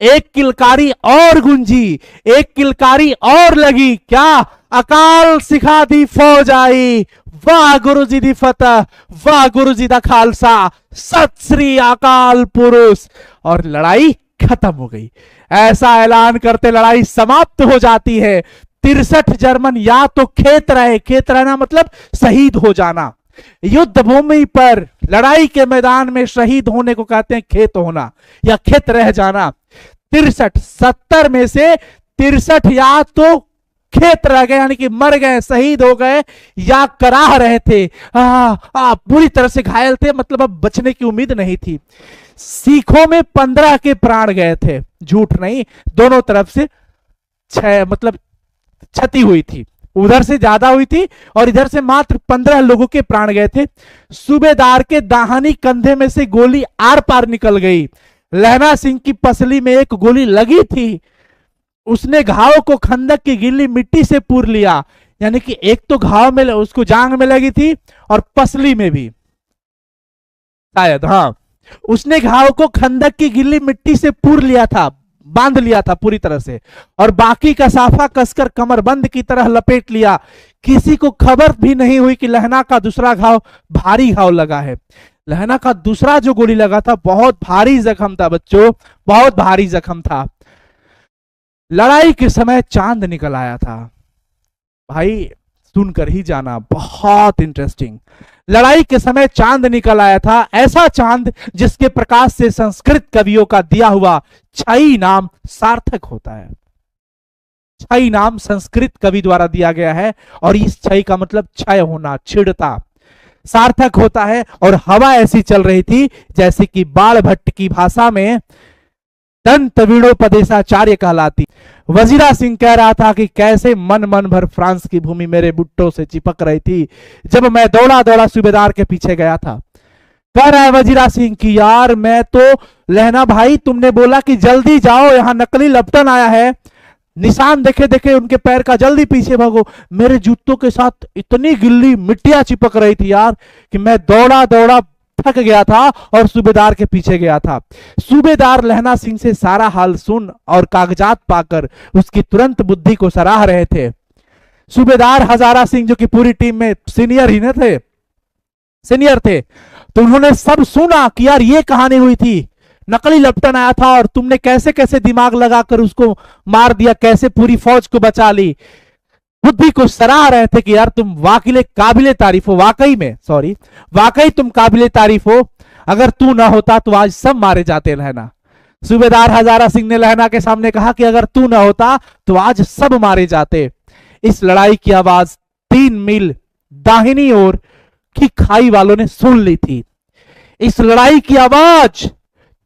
एक किलकारी और गूंजी, एक किलकारी और लगी। क्या अकाल सिखा दी फौज आई, वाह गुरुजी दी फतह, वाह गुरुजी दा खालसा, सत श्री अकाल पुरुष। और लड़ाई खत्म हो गई। ऐसा ऐलान करते लड़ाई समाप्त हो जाती है। 63 जर्मन या तो खेत रहना मतलब शहीद हो जाना। युद्ध भूमि पर लड़ाई के मैदान में शहीद होने को कहते हैं खेत होना या खेत रह जाना। 63 70 में से 63 या तो खेत रह गए, यानी कि मर गए, शहीद हो गए, या कराह रहे थे, बुरी तरह से घायल थे, मतलब अब बचने की उम्मीद नहीं थी। सिखों में 15 के प्राण गए थे, झूठ नहीं, दोनों तरफ से 6 मतलब क्षति हुई थी। उधर से ज्यादा हुई थी और इधर से मात्र 15 लोगों के प्राण गए थे। सूबेदार के दाहिनी कंधे में से गोली आर पार निकल गई। लहना सिंह की पसली में एक गोली लगी थी, उसने घाव को खंदक की गीली मिट्टी से पूर लिया, यानी कि एक तो घाव में उसको जांग में लगी थी और पसली में भी शायद, हाँ, उसने घाव को खंदक की गीली मिट्टी से पूर लिया था, बांध लिया था पूरी तरह से, और बाकी का साफा कसकर कमरबंद की तरह लपेट लिया। किसी को खबर भी नहीं हुई कि लहना का दूसरा घाव भारी घाव लगा है। लहना का दूसरा जो गोली लगा था बहुत भारी जख्म था बच्चों, बहुत भारी जख्म था। लड़ाई के समय चांद निकल आया था। भाई सुनकर ही जाना, बहुत इंटरेस्टिंग। लड़ाई के समय चांद निकल आया था, ऐसा चांद जिसके प्रकाश से संस्कृत कवियों का दिया हुआ छई नाम सार्थक होता है। छई नाम संस्कृत कवि द्वारा दिया गया है, और इस छई का मतलब क्षय होना, छिड़ता, सार्थक होता है। और हवा ऐसी चल रही थी जैसे कि बाण भट्ट की भाषा में दंत वीणोपदेशाचार्य कहलाती। वजीरा सिंह कह रहा था कि कैसे मन भर फ्रांस की भूमि मेरे बुट्टों से चिपक रही थी जब मैं दौड़ा दौड़ा सूबेदार के पीछे गया था। कह रहा है वजीरा सिंह की यार मैं तो, लहना भाई तुमने बोला कि जल्दी जाओ, यहां नकली लपटन आया है, निशान देखे देखे उनके पैर का, जल्दी पीछे भागो। मेरे जूतों के साथ इतनी गिल्ली मिट्टियां चिपक रही थी यार कि मैं दौड़ा दौड़ा थक गया था और सूबेदार के पीछे गया था। सूबेदार लहना सिंह से सारा हाल सुन और कागजात पाकर उसकी तुरंत बुद्धि को सराह रहे थे। सूबेदार हजारा सिंह जो कि पूरी टीम में सीनियर ही न थे, सीनियर थे, तो उन्होंने सब सुना कि यार ये कहानी हुई थी, नकली लपटन आया था और तुमने कैसे कैसे दिमाग लगाकर उसको मार दिया, कैसे पूरी फौज को बचा ली। बुद्धि को सराह रहे थे कि यार तुम वाकई काबिले तारीफ हो, वाकई तुम काबिले तारीफ हो, अगर तू ना होता तो आज सब मारे जाते लहना। सूबेदार हजारा सिंह ने लहना के सामने कहा कि अगर तू ना होता तो आज सब मारे जाते। इस लड़ाई की आवाज 3 मील दाहिनी ओर की खाई वालों ने सुन ली थी। इस लड़ाई की आवाज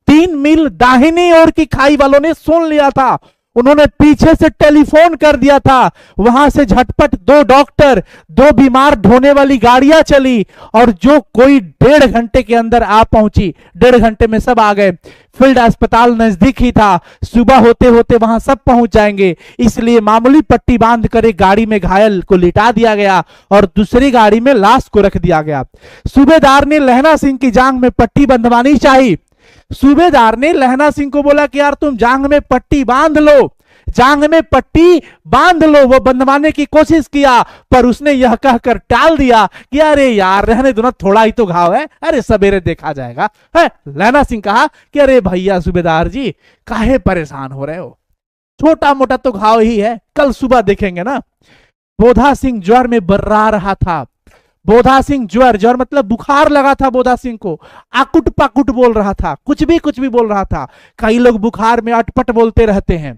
3 मील दाहिनी ओर की खाई वालों ने सुन लिया था। उन्होंने पीछे से टेलीफोन कर दिया था। वहां से झटपट 2 डॉक्टर, 2 बीमार ढोने वाली गाड़ियां चली और जो कोई 1.5 घंटे के अंदर आ पहुंची। 1.5 घंटे में सब आ गए। फील्ड अस्पताल नजदीक ही था। सुबह होते होते वहां सब पहुंच जाएंगे, इसलिए मामूली पट्टी बांध कर एक गाड़ी में घायल को लिटा दिया गया और दूसरी गाड़ी में लाश को रख दिया गया। सूबेदार ने लहना सिंह की जांग में पट्टी बंधवानी चाहिए। सूबेदार ने लहना सिंह को बोला कि यार तुम जांग में पट्टी बांध लो, जांग में पट्टी बांध लो। वो बंधवाने की कोशिश किया पर उसने यह कहकर टाल दिया कि अरे यार रहने दो ना, थोड़ा ही तो घाव है, अरे सवेरे देखा जाएगा है। लहना सिंह कहा कि अरे भैया सूबेदार जी काहे परेशान हो रहे हो, छोटा मोटा तो घाव ही है, कल सुबह देखेंगे ना। बोधा सिंह ज्वर में बर्रा रहा था। बोधा सिंह ज्वर मतलब बुखार लगा था बोधा सिंह को। आकुट पाकुट बोल रहा था, कुछ भी बोल रहा था। कई लोग बुखार में अटपट बोलते रहते हैं,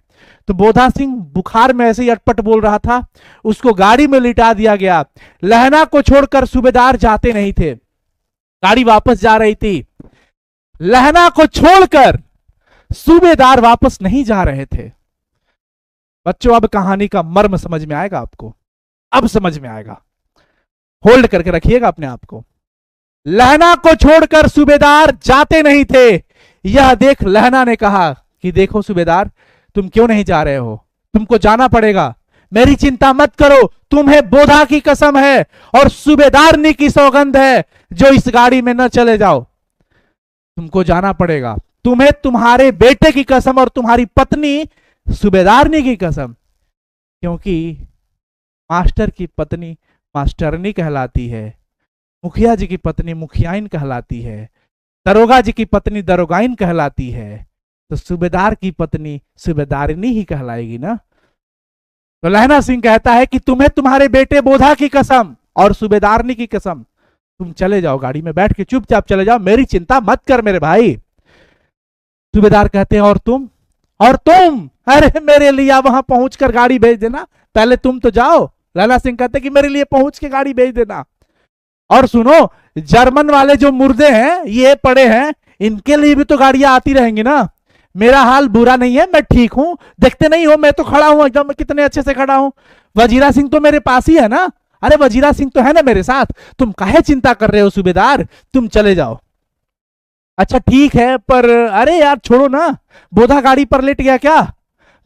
तो बोधा सिंह बुखार में ऐसे ही अटपट बोल रहा था। उसको गाड़ी में लिटा दिया गया। लहना को छोड़कर सूबेदार जाते नहीं थे, गाड़ी वापस जा रही थी। लहना को छोड़कर सूबेदार वापस नहीं जा रहे थे। बच्चों अब कहानी का मर्म समझ में आएगा आपको, अब समझ में आएगा, होल्ड करके रखिएगा अपने आप को। लहना को छोड़कर सूबेदार जाते नहीं थे। यह देख लहना ने कहा कि देखो सूबेदार, तुम क्यों नहीं जा रहे हो, तुमको जाना पड़ेगा, मेरी चिंता मत करो, तुम्हें बोधा की कसम है और सूबेदारनी की सौगंध है जो इस गाड़ी में न चले जाओ, तुमको जाना पड़ेगा। तुम्हें तुम्हारे बेटे की कसम और तुम्हारी पत्नी सूबेदारनी की कसम, क्योंकि मास्टर की पत्नी मास्टरनी कहलाती है, मुखिया जी की पत्नी मुखियाइन कहलाती है, दरोगा जी की पत्नी दरोगाइन कहलाती है, तो सूबेदार की पत्नी सूबेदारनी ही कहलाएगी ना। तो लहना सिंह कहता है कि तुम्हें तुम्हारे बेटे बोधा की कसम और सूबेदारनी की कसम, तुम चले जाओ, गाड़ी में बैठ के चुपचाप चले जाओ, मेरी चिंता मत कर मेरे भाई। सूबेदार कहते हैं और तुम, अरे मेरे लिए वहां पहुंचकर गाड़ी भेज देना, पहले तुम तो जाओ। लहना सिंह कहते कि मेरे लिए पहुंच के गाड़ी भेज देना। और सुनो, जर्मन वाले जो मुर्दे हैं ये पड़े हैं, इनके लिए भी तो गाड़ियां आती रहेंगी ना। मेरा हाल बुरा नहीं है, मैं ठीक हूं, देखते नहीं हो मैं तो खड़ा हूं एकदम, कितने अच्छे से खड़ा हूं। वजीरा सिंह तो मेरे पास ही है ना, अरे वजीरा सिंह तो है ना मेरे साथ, तुम काहे चिंता कर रहे हो सूबेदार, तुम चले जाओ। अच्छा ठीक है, पर अरे यार छोड़ो ना, बोधा गाड़ी पर लेट गया क्या,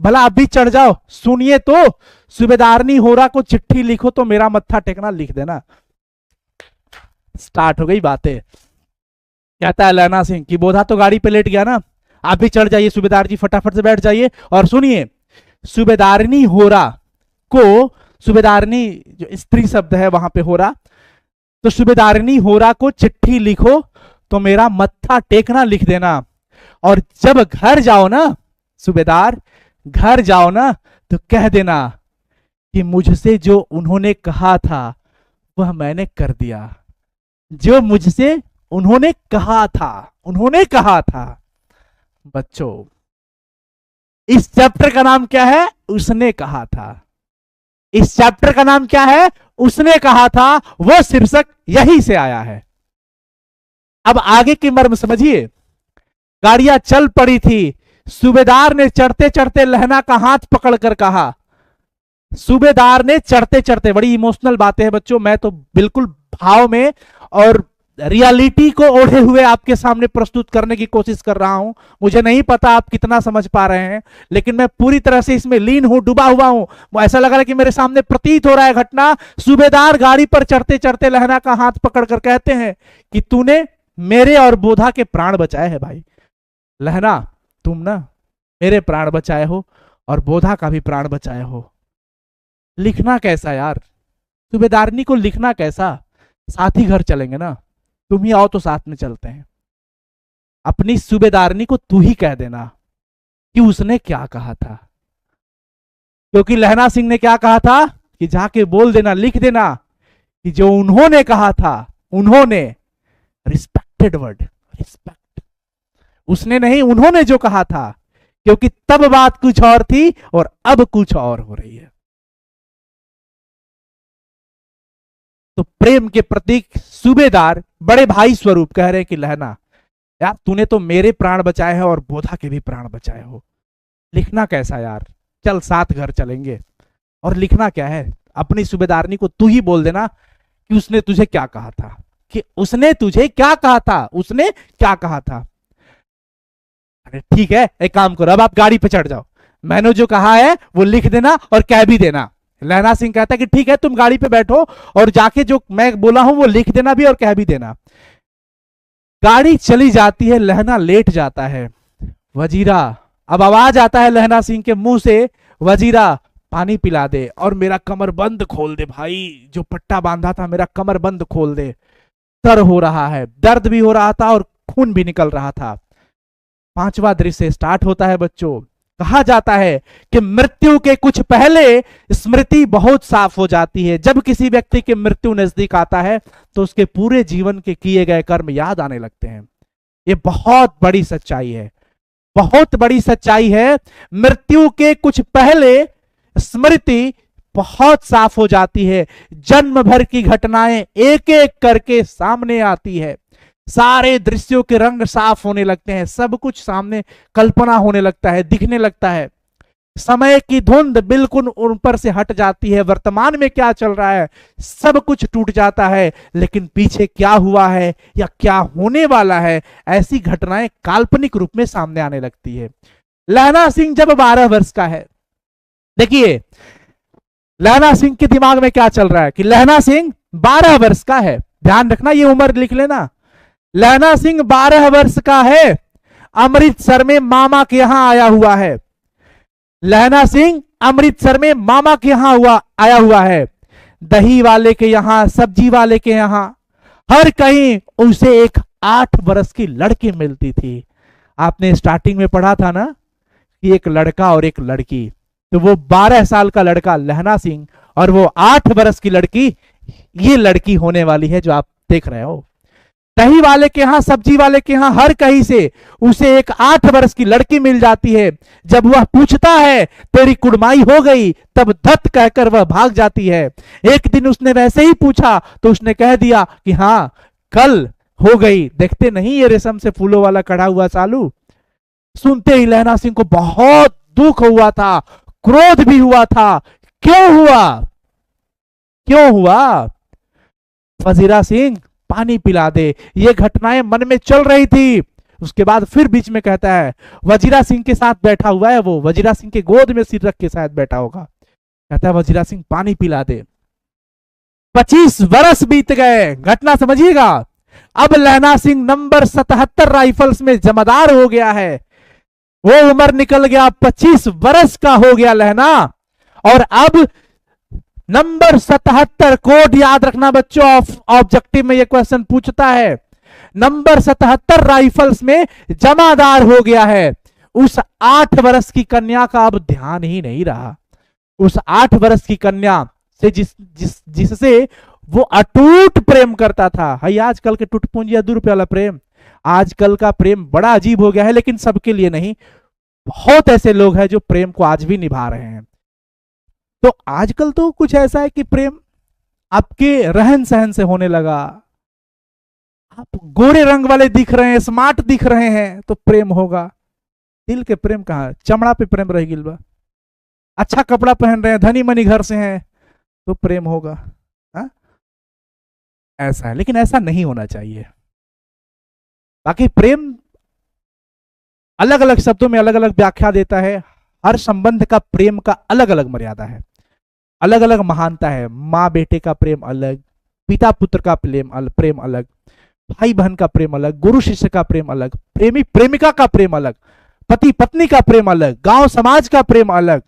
भला आप भी चढ़ जाओ। सुनिए तो, सूबेदारनी होरा को चिट्ठी लिखो तो मेरा मत्था टेकना लिख देना। स्टार्ट हो गई बातें। कहता है लहना सिंह कि बोधा तो गाड़ी पे लेट गया ना, आप भी चढ़ जाइए सूबेदार जी, फटाफट से बैठ जाइए। और सुनिए, सूबेदारनी होरा को, सूबेदारनी जो स्त्री शब्द है वहां पे होरा, तो सूबेदारनी होरा को चिट्ठी लिखो तो मेरा मत्था टेकना लिख देना। और जब घर जाओ ना सूबेदार, घर जाओ ना तो कह देना कि मुझसे जो उन्होंने कहा था वह मैंने कर दिया, जो मुझसे उन्होंने कहा था। बच्चों इस चैप्टर का नाम क्या है, उसने कहा था। इस चैप्टर का नाम क्या है, उसने कहा था, वो शीर्षक यही से आया है। अब आगे की मर्म समझिए। गाड़ियां चल पड़ी थी। सूबेदार ने चढ़ते चढ़ते लहना का हाथ पकड़कर कहा, सूबेदार ने चढ़ते चढ़ते, बड़ी इमोशनल बातें हैं बच्चों, मैं तो बिल्कुल भाव में और रियलिटी को ओढ़े हुए आपके सामने प्रस्तुत करने की कोशिश कर रहा हूं। मुझे नहीं पता आप कितना समझ पा रहे हैं, लेकिन मैं पूरी तरह से इसमें लीन हूं, डूबा हुआ हूं। ऐसा लग रहा है कि मेरे सामने प्रतीत हो रहा है घटना। सूबेदार गाड़ी पर चढ़ते चढ़ते लहना का हाथ पकड़कर कहते हैं कि तूने मेरे और बोधा के प्राण बचाए हैं भाई। लहना, तुम ना मेरे प्राण बचाए हो और बोधा का भी प्राण बचाए हो। लिखना कैसा यार, सूबेदारनी को लिखना कैसा, साथ ही घर चलेंगे ना, तुम ही आओ तो साथ में चलते हैं। अपनी सूबेदारनी को तू ही कह देना कि उसने क्या कहा था, क्योंकि लहना सिंह ने क्या कहा था कि कि जाके बोल देना, लिख देना कि जो उन्होंने कहा था, उन्होंने, रिस्पेक्टेड वर्ड, रिस्पेक्ट, उसने नहीं, उन्होंने जो कहा था, क्योंकि तब बात कुछ और थी और अब कुछ और हो रही है। तो प्रेम के प्रतीक सूबेदार बड़े भाई स्वरूप कह रहे हैं कि लहना यार, तूने तो मेरे प्राण बचाए हैं और बोधा के भी प्राण बचाए हो, लिखना कैसा यार, चल साथ घर चलेंगे। और लिखना क्या है, अपनी सूबेदारनी को तू ही बोल देना कि उसने तुझे क्या कहा था, कि उसने तुझे क्या कहा था, उसने क्या कहा था। अरे ठीक है, एक काम करो, अब आप गाड़ी पे चढ़ जाओ, मैंने जो कहा है वो लिख देना और कह भी देना। लहना सिंह कहता है कि ठीक है, तुम गाड़ी पे बैठो और जाके जो मैं बोला हूं वो लिख देना भी और कह भी देना। गाड़ी चली जाती है, लहना लेट जाता है। वजीरा, अब आवाज आता है लहना सिंह के मुंह से, वजीरा पानी पिला दे और मेरा कमर बंद खोल दे भाई, जो पट्टा बांधा था मेरा कमर बंद खोल दे, तर हो रहा है, दर्द भी हो रहा था और खून भी निकल रहा था। पांचवा दृश्य स्टार्ट होता है बच्चों। कहा जाता है कि मृत्यु के कुछ पहले स्मृति बहुत साफ हो जाती है। जब किसी व्यक्ति की मृत्यु नजदीक आता है तो उसके पूरे जीवन के किए गए कर्म याद आने लगते हैं। ये बहुत बड़ी सच्चाई है, बहुत बड़ी सच्चाई है। मृत्यु के कुछ पहले स्मृति बहुत साफ हो जाती है, जन्म भर की घटनाएं एक एक करके सामने आती है, सारे दृश्यों के रंग साफ होने लगते हैं, सब कुछ सामने कल्पना होने लगता है, दिखने लगता है। समय की धुंध बिल्कुल उन पर से हट जाती है, वर्तमान में क्या चल रहा है सब कुछ टूट जाता है, लेकिन पीछे क्या हुआ है या क्या होने वाला है, ऐसी घटनाएं काल्पनिक रूप में सामने आने लगती है। लहना सिंह जब 12 वर्ष का है, देखिए लहना सिंह के दिमाग में क्या चल रहा है कि लहना सिंह 12 वर्ष का है, ध्यान रखना ये उम्र लिख लेना। लहना सिंह 12 वर्ष का है, अमृतसर में मामा के यहां आया हुआ है। लहना सिंह अमृतसर में मामा के यहां आया हुआ है, दही वाले के यहां, सब्जी वाले के यहां, हर कहीं उसे एक 8 वर्ष की लड़की मिलती थी। आपने स्टार्टिंग में पढ़ा था ना कि एक लड़का और एक लड़की, तो वो 12 साल का लड़का लहना सिंह और वो 8 वर्ष की लड़की ये लड़की होने वाली है जो आप देख रहे हो। दही वाले के यहां, सब्जी वाले के यहां, हर कहीं से उसे एक 8 वर्ष की लड़की मिल जाती है। जब वह पूछता है तेरी कुड़माई हो गई, तब धत कहकर वह भाग जाती है। एक दिन उसने वैसे ही पूछा तो उसने कह दिया कि हाँ कल हो गई। देखते नहीं ये रेशम से फूलों वाला कढ़ा हुआ चालू। सुनते ही लहना सिंह को बहुत दुख हुआ था, क्रोध भी हुआ था। क्यों हुआ, क्यों हुआ? वजीरा सिंह पानी पिला दे, ये घटनाएं मन में चल रही थी। उसके बाद फिर बीच में कहता है, वजीरा सिंह के साथ बैठा हुआ है, वो वजीरा सिंह के गोद में सिर रख के शायद बैठा होगा। कहता है वजीरा सिंह पानी पिला दे। 25 वर्ष बीत गए, घटना समझिएगा। अब लहना सिंह नंबर 77 राइफल्स में जमादार हो गया है। वो उम्र निकल गया, 25 वर्ष का हो गया लहना। और अब नंबर 77 कोड याद रखना बच्चों, ऑब्जेक्टिव में ये क्वेश्चन पूछता है। नंबर 77 राइफल्स में जमादार हो गया है। उस 8 वर्ष की कन्या का अब ध्यान ही नहीं रहा। उस 8 वर्ष की कन्या से जिससे वो अटूट प्रेम करता था। हाई आजकल के टुटपुंजिया ₹2 वाला प्रेम, आजकल का प्रेम बड़ा अजीब हो गया है, लेकिन सबके लिए नहीं। बहुत ऐसे लोग हैं जो प्रेम को आज भी निभा रहे हैं। तो आजकल तो कुछ ऐसा है कि प्रेम आपके रहन सहन से होने लगा। आप गोरे रंग वाले दिख रहे हैं, स्मार्ट दिख रहे हैं तो प्रेम होगा। दिल के प्रेम कहां, चमड़ा पे प्रेम रह गिलबा। अच्छा कपड़ा पहन रहे हैं, धनी मनी घर से हैं तो प्रेम होगा। हा? ऐसा है, लेकिन ऐसा नहीं होना चाहिए। बाकी प्रेम अलग अलग शब्दों में अलग अलग व्याख्या देता है। हर संबंध का प्रेम का अलग अलग मर्यादा है, अलग अलग महानता है। माँ बेटे का प्रेम अलग, पिता पुत्र का प्रेम अलग, भाई बहन का प्रेम अलग, गुरु शिष्य का प्रेम अलग, प्रेमी प्रेमिका का प्रेम अलग, पति पत्नी का प्रेम अलग, गांव समाज का प्रेम अलग,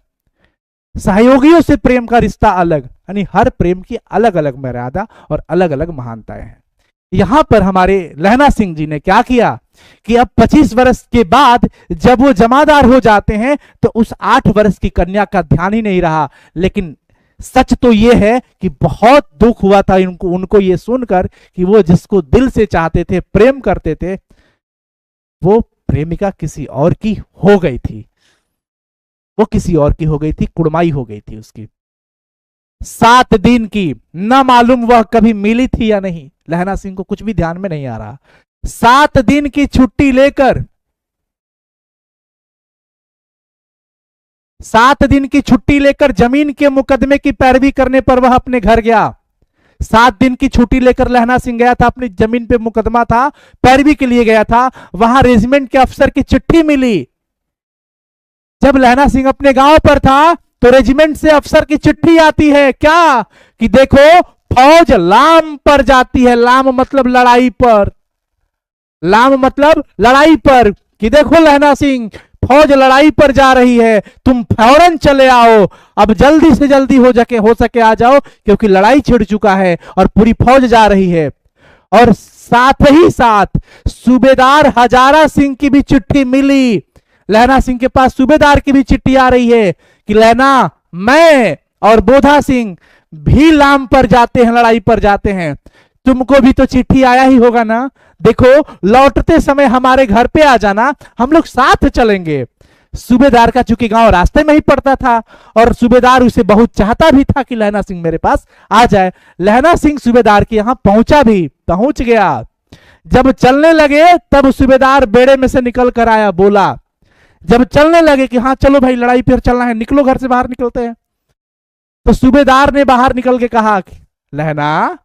सहयोगियों से प्रेम का रिश्ता अलग। यानी हर प्रेम की अलग अलग मर्यादा और अलग अलग महानताएं हैं। यहां पर हमारे लहना सिंह जी ने क्या किया कि अब 25 वर्ष के बाद जब वो जमादार हो जाते हैं तो उस 8 वर्ष की कन्या का ध्यान ही नहीं रहा, लेकिन सच तो ये है कि बहुत दुख हुआ था उनको ये सुनकर कि वो जिसको दिल से चाहते थे, प्रेम करते थे, वो प्रेमिका किसी और की हो गई थी। वो किसी और की हो गई थी, कुड़माई हो गई थी उसकी। 7 दिन की, ना मालूम वह कभी मिली थी या नहीं, लहना सिंह को कुछ भी ध्यान में नहीं आ रहा। 7 दिन की छुट्टी लेकर 7 दिन की छुट्टी लेकर जमीन के मुकदमे की पैरवी करने पर वह अपने घर गया। 7 दिन की छुट्टी लेकर लहना सिंह गया था, अपनी जमीन पे मुकदमा था, पैरवी के लिए गया था। वहां रेजिमेंट के अफसर की चिट्ठी मिली। जब लहना सिंह अपने गांव पर था तो रेजिमेंट से अफसर की चिट्ठी आती है, क्या कि देखो फौज लाम पर जाती है। लाम मतलब लड़ाई पर, लाम मतलब लड़ाई पर, कि देखो लहना सिंह फौज लड़ाई पर जा रही है, तुम फौरन चले आओ, अब जल्दी से जल्दी हो सके आ जाओ, क्योंकि लड़ाई छिड़ चुका है और पूरी फौज जा रही है। और साथ ही साथ सूबेदार हजारा सिंह की भी चिट्ठी मिली। लहना सिंह के पास सूबेदार की भी चिट्ठी आ रही है कि लहना, मैं और बोधा सिंह भी लाम पर जाते हैं, लड़ाई पर जाते हैं, तुमको भी तो चिट्ठी आया ही होगा ना, देखो लौटते समय हमारे घर पे आ जाना, हम लोग साथ चलेंगे। सूबेदार का चूंकि गांव रास्ते में ही पड़ता था और सूबेदार उसे बहुत चाहता भी था कि लहना सिंह मेरे पास आ जाए। लहना सिंह सूबेदार के यहां पहुंच गया। जब चलने लगे तब सूबेदार बेड़े में से निकल कर आया, बोला जब चलने लगे कि हाँ चलो भाई लड़ाई पर चलना है, निकलो घर से बाहर निकलते हैं, तो सूबेदार ने बाहर निकल के कहा कि लहना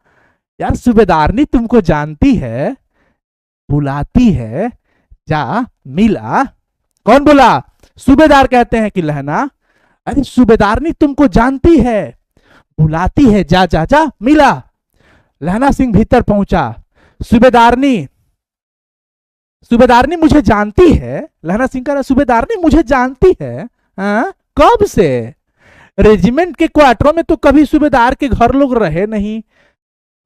यार, सूबेदारनी तुमको जानती है, बुलाती है, जा मिला। कौन बोला? सूबेदार कहते हैं कि लहना, अरे सूबेदारनी तुमको जानती है, बुलाती है, जा जा जा मिला। लहना सिंह भीतर पहुंचा। सूबेदारनी मुझे जानती है। लहना सिंह कह रहा सूबेदारनी मुझे जानती है? हाँ, कब से? रेजिमेंट के क्वार्टरों में तो कभी सूबेदार के घर लोग रहे नहीं।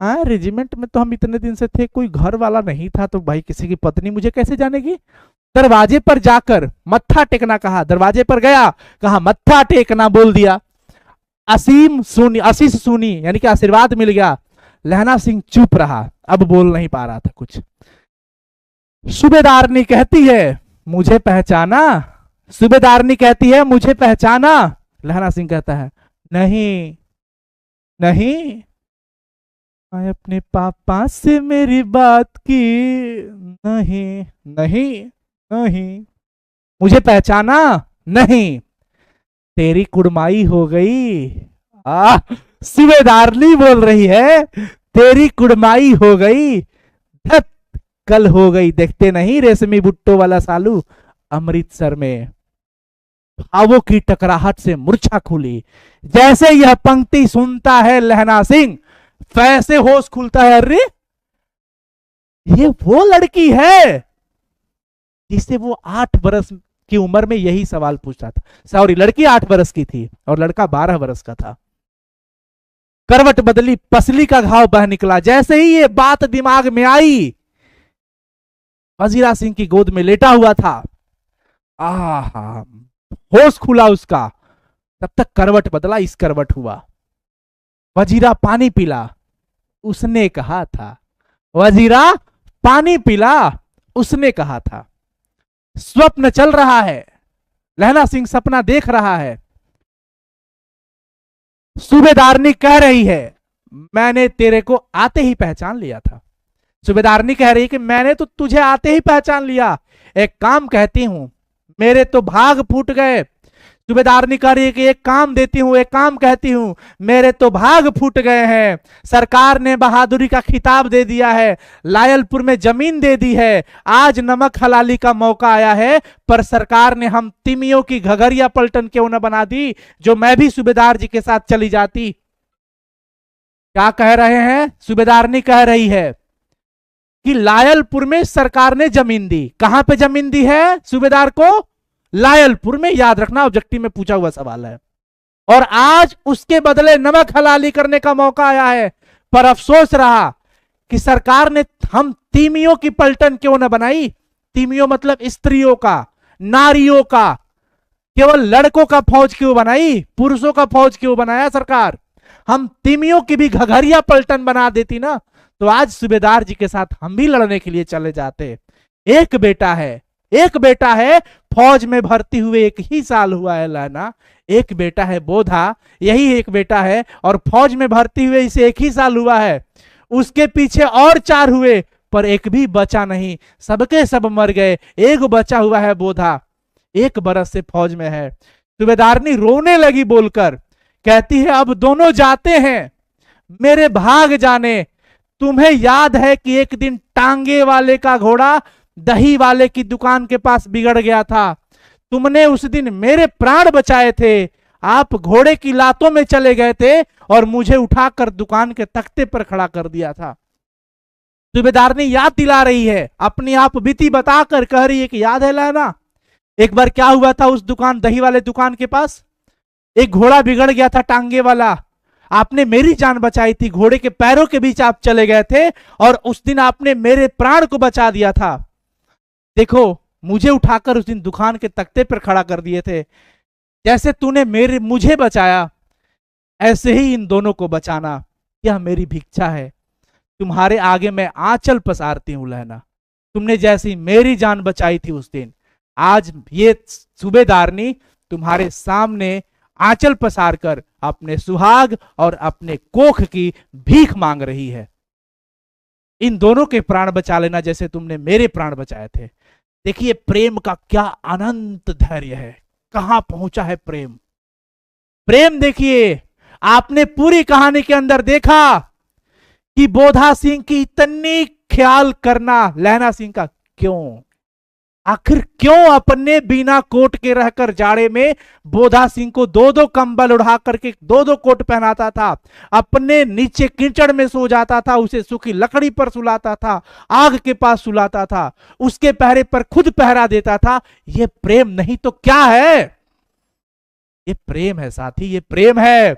हाँ, रेजिमेंट में तो हम इतने दिन से थे, कोई घर वाला नहीं था, तो भाई किसी की पत्नी मुझे कैसे जानेगी? दरवाजे पर जाकर मत्था टेकना कहा, दरवाजे पर गया, कहा मत्था टेकना, बोल दिया। आशीष सुनी, यानी कि आशीर्वाद मिल गया। लहना सिंह चुप रहा, अब बोल नहीं पा रहा था कुछ। सूबेदारनी कहती है मुझे पहचाना? सूबेदारनी कहती है मुझे पहचाना? लहना सिंह कहता है नहीं नहीं, मैं अपने पापा से मेरी बात की, नहीं नहीं नहीं, मुझे पहचाना नहीं, तेरी कुड़माई हो गई। सूबेदारनी बोल रही है तेरी कुड़माई हो गई, धत कल हो गई, देखते नहीं रेशमी भुट्टो वाला सालू अमृतसर में। भावों की टकराहट से मूर्छा खुली। जैसे यह पंक्ति सुनता है लहना सिंह, वैसे होश खुलता है, अरे ये वो लड़की है जिसे वो 8 बरस की उम्र में यही सवाल पूछता था। सॉरी, लड़की 8 बरस की थी और लड़का 12 बरस का था। करवट बदली, पसली का घाव बह निकला। जैसे ही ये बात दिमाग में आई, वजीरा सिंह की गोद में लेटा हुआ था, आहा, होश खुला उसका। तब तक करवट बदला, इस करवट हुआ। वजीरा पानी पिला, उसने कहा था। वजीरा पानी पिला, उसने कहा था। स्वप्न चल रहा है, लहना सिंह सपना देख रहा है। सूबेदारनी कह रही है मैंने तेरे को आते ही पहचान लिया था। सूबेदारनी कह रही है कि मैंने तो तुझे आते ही पहचान लिया, एक काम कहती हूं, मेरे तो भाग फूट गए। सूबेदारनी कह रही है कि एक काम देती हूं, एक काम कहती हूं, मेरे तो भाग फूट गए हैं। सरकार ने बहादुरी का खिताब दे दिया है, लायलपुर में जमीन दे दी है, आज नमक हलाली का मौका आया है, पर सरकार ने हम तिमियों की घघरिया पलटन क्यों न बना दी, जो मैं भी सूबेदार जी के साथ चली जाती। क्या कह रहे हैं? सूबेदारनी कह रही है कि लायलपुर में सरकार ने जमीन दी। कहां पे जमीन दी है सूबेदार को? लायलपुर में। याद रखना, ऑब्जेक्टिव में पूछा हुआ सवाल है। और आज उसके बदले नमक हलाली करने का मौका आया है, पर अफसोस रहा कि सरकार ने हम तीमियों की पलटन क्यों न बनाई। तीमियों मतलब स्त्रियों का, नारियों का, केवल लड़कों का फौज क्यों बनाई, पुरुषों का फौज क्यों बनाया सरकार? हम तिमियों की भी घघरिया पलटन बना देती ना, तो आज सूबेदार जी के साथ हम भी लड़ने के लिए चले जाते। एक बेटा है, एक बेटा है, फौज में भर्ती हुए 1 ही साल हुआ है लहना। एक बेटा है बोधा, यही एक बेटा है, और फौज में भर्ती हुए इसे 1 ही साल हुआ है। उसके पीछे और 4 हुए, पर एक भी बचा नहीं, सबके सब मर गए। एक बचा हुआ है बोधा, 1 बरस से फौज में है। सूबेदारनी रोने लगी बोलकर, कहती है अब दोनों जाते हैं, मेरे भाग जाने। तुम्हें याद है कि एक दिन टांगे वाले का घोड़ा दही वाले की दुकान के पास बिगड़ गया था। तुमने उस दिन मेरे प्राण बचाए थे। आप घोड़े की लातों में चले गए थे और मुझे उठाकर दुकान के तख्ते पर खड़ा कर दिया था। सूबेदारनी याद दिला रही है, अपनी आप बीती बताकर कह रही है कि याद है लाना, एक बार क्या हुआ था उस दुकान, दही वाले दुकान के पास एक घोड़ा बिगड़ गया था टांगे वाला। आपने मेरी जान बचाई थी, घोड़े के पैरों के बीच आप चले गए थे और उस दिन आपने मेरे प्राण को बचा दिया था। देखो, मुझे उठाकर उस दिन दुकान के तख्ते पर खड़ा कर दिए थे। जैसे तूने मुझे बचाया, ऐसे ही इन दोनों को बचाना, यह मेरी भिक्षा है। तुम्हारे आगे मैं आंचल पसारती हूं लहना। तुमने जैसी मेरी जान बचाई थी उस दिन, आज ये सूबेदारनी तुम्हारे सामने आंचल पसार कर अपने सुहाग और अपने कोख की भीख मांग रही है। इन दोनों के प्राण बचा लेना जैसे तुमने मेरे प्राण बचाए थे। देखिए प्रेम का क्या अनंत धैर्य है, कहां पहुंचा है प्रेम। प्रेम देखिए, आपने पूरी कहानी के अंदर देखा कि बोधा सिंह की इतनी ख्याल करना लहना सिंह का क्यों, आखिर क्यों अपने बिना कोट के रहकर जाड़े में बोधा सिंह को 2-2 कंबल उड़ा करके 2-2 कोट पहनाता था, अपने नीचे कीचड़ में सो जाता था, उसे सूखी लकड़ी पर सुलाता था, आग के पास सुलाता था, उसके पहरे पर खुद पहरा देता था। ये प्रेम नहीं तो क्या है? ये प्रेम है साथी, ये प्रेम है।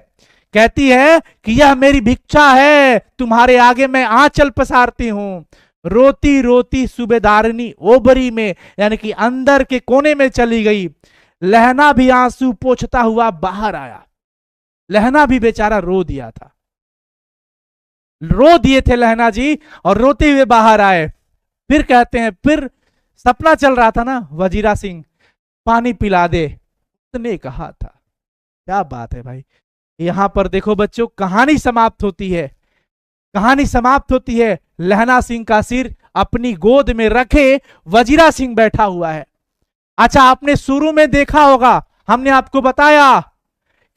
कहती है कि यह मेरी भिक्षा है, तुम्हारे आगे मैं आंचल पसारती हूं। रोती रोती सूबेदारनी ओबरी में यानी कि अंदर के कोने में चली गई। लहना भी आंसू पोंछता हुआ बाहर आया। लहना भी बेचारा रो दिया था, रो दिए थे लहना जी, और रोते हुए बाहर आए। फिर कहते हैं, फिर सपना चल रहा था ना, वजीरा सिंह पानी पिला दे, उसने कहा था। क्या बात है भाई। यहां पर देखो बच्चों, कहानी समाप्त होती है, कहानी समाप्त होती है। लहना सिंह का सिर अपनी गोद में रखे वजीरा सिंह बैठा हुआ है। अच्छा, आपने शुरू में देखा होगा, हमने आपको बताया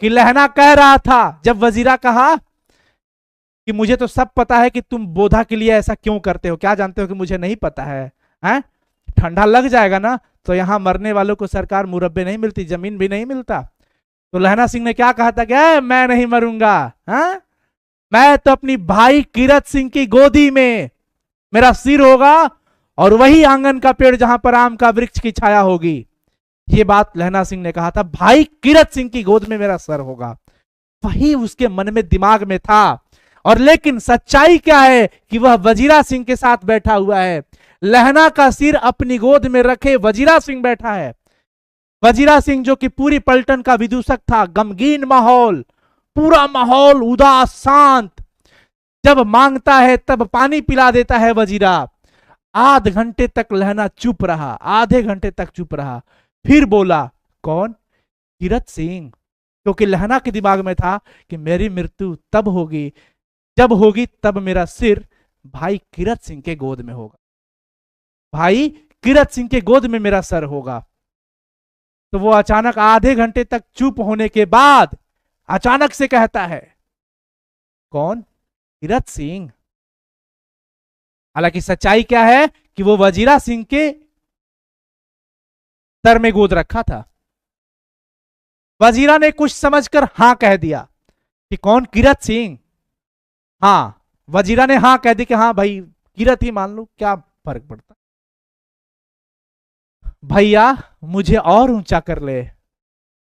कि लहना कह रहा था, जब वजीरा कहा कि मुझे तो सब पता है कि तुम बोधा के लिए ऐसा क्यों करते हो, क्या जानते हो कि मुझे नहीं पता है? हैं? ठंडा लग जाएगा ना, तो यहां मरने वालों को सरकार मुरब्बे नहीं मिलती, जमीन भी नहीं मिलता। तो लहना सिंह ने क्या कहा था, क्या मैं नहीं मरूंगा, हाँ? मैं तो अपनी भाई कीरत सिंह की गोदी में मेरा सिर होगा और वही आंगन का पेड़ जहां पर आम का वृक्ष की छाया होगी। ये बात लहना सिंह ने कहा था, भाई कीरत सिंह की गोद में मेरा सर होगा। वही उसके मन में दिमाग में था। और लेकिन सच्चाई क्या है कि वह वजीरा सिंह के साथ बैठा हुआ है। लहना का सिर अपनी गोद में रखे वजीरा सिंह बैठा है। वजीरा सिंह जो कि पूरी पलटन का विदूषक था। गमगीन माहौल, पूरा माहौल उदास शांत। जब मांगता है तब पानी पिला देता है वजीरा। आध घंटे तक लहना चुप रहा, आधे घंटे तक चुप रहा, फिर बोला, कौन? कीरत सिंह। क्योंकि लहना के दिमाग में था कि मेरी मृत्यु तब होगी, जब होगी तब मेरा सिर भाई कीरत सिंह के गोद में होगा, भाई कीरत सिंह के गोद में मेरा सर होगा। तो वो अचानक आधे घंटे तक चुप होने के बाद अचानक से कहता है, कौन? कीरत सिंह। हालांकि सच्चाई क्या है कि वो वजीरा सिंह के सर में गोद रखा था। वजीरा ने कुछ समझकर हां कह दिया कि कौन? कीरत सिंह। हां, वजीरा ने हां कह दी कि हां भाई कीरत ही मान लो, क्या फर्क पड़ता। भैया मुझे और ऊंचा कर ले।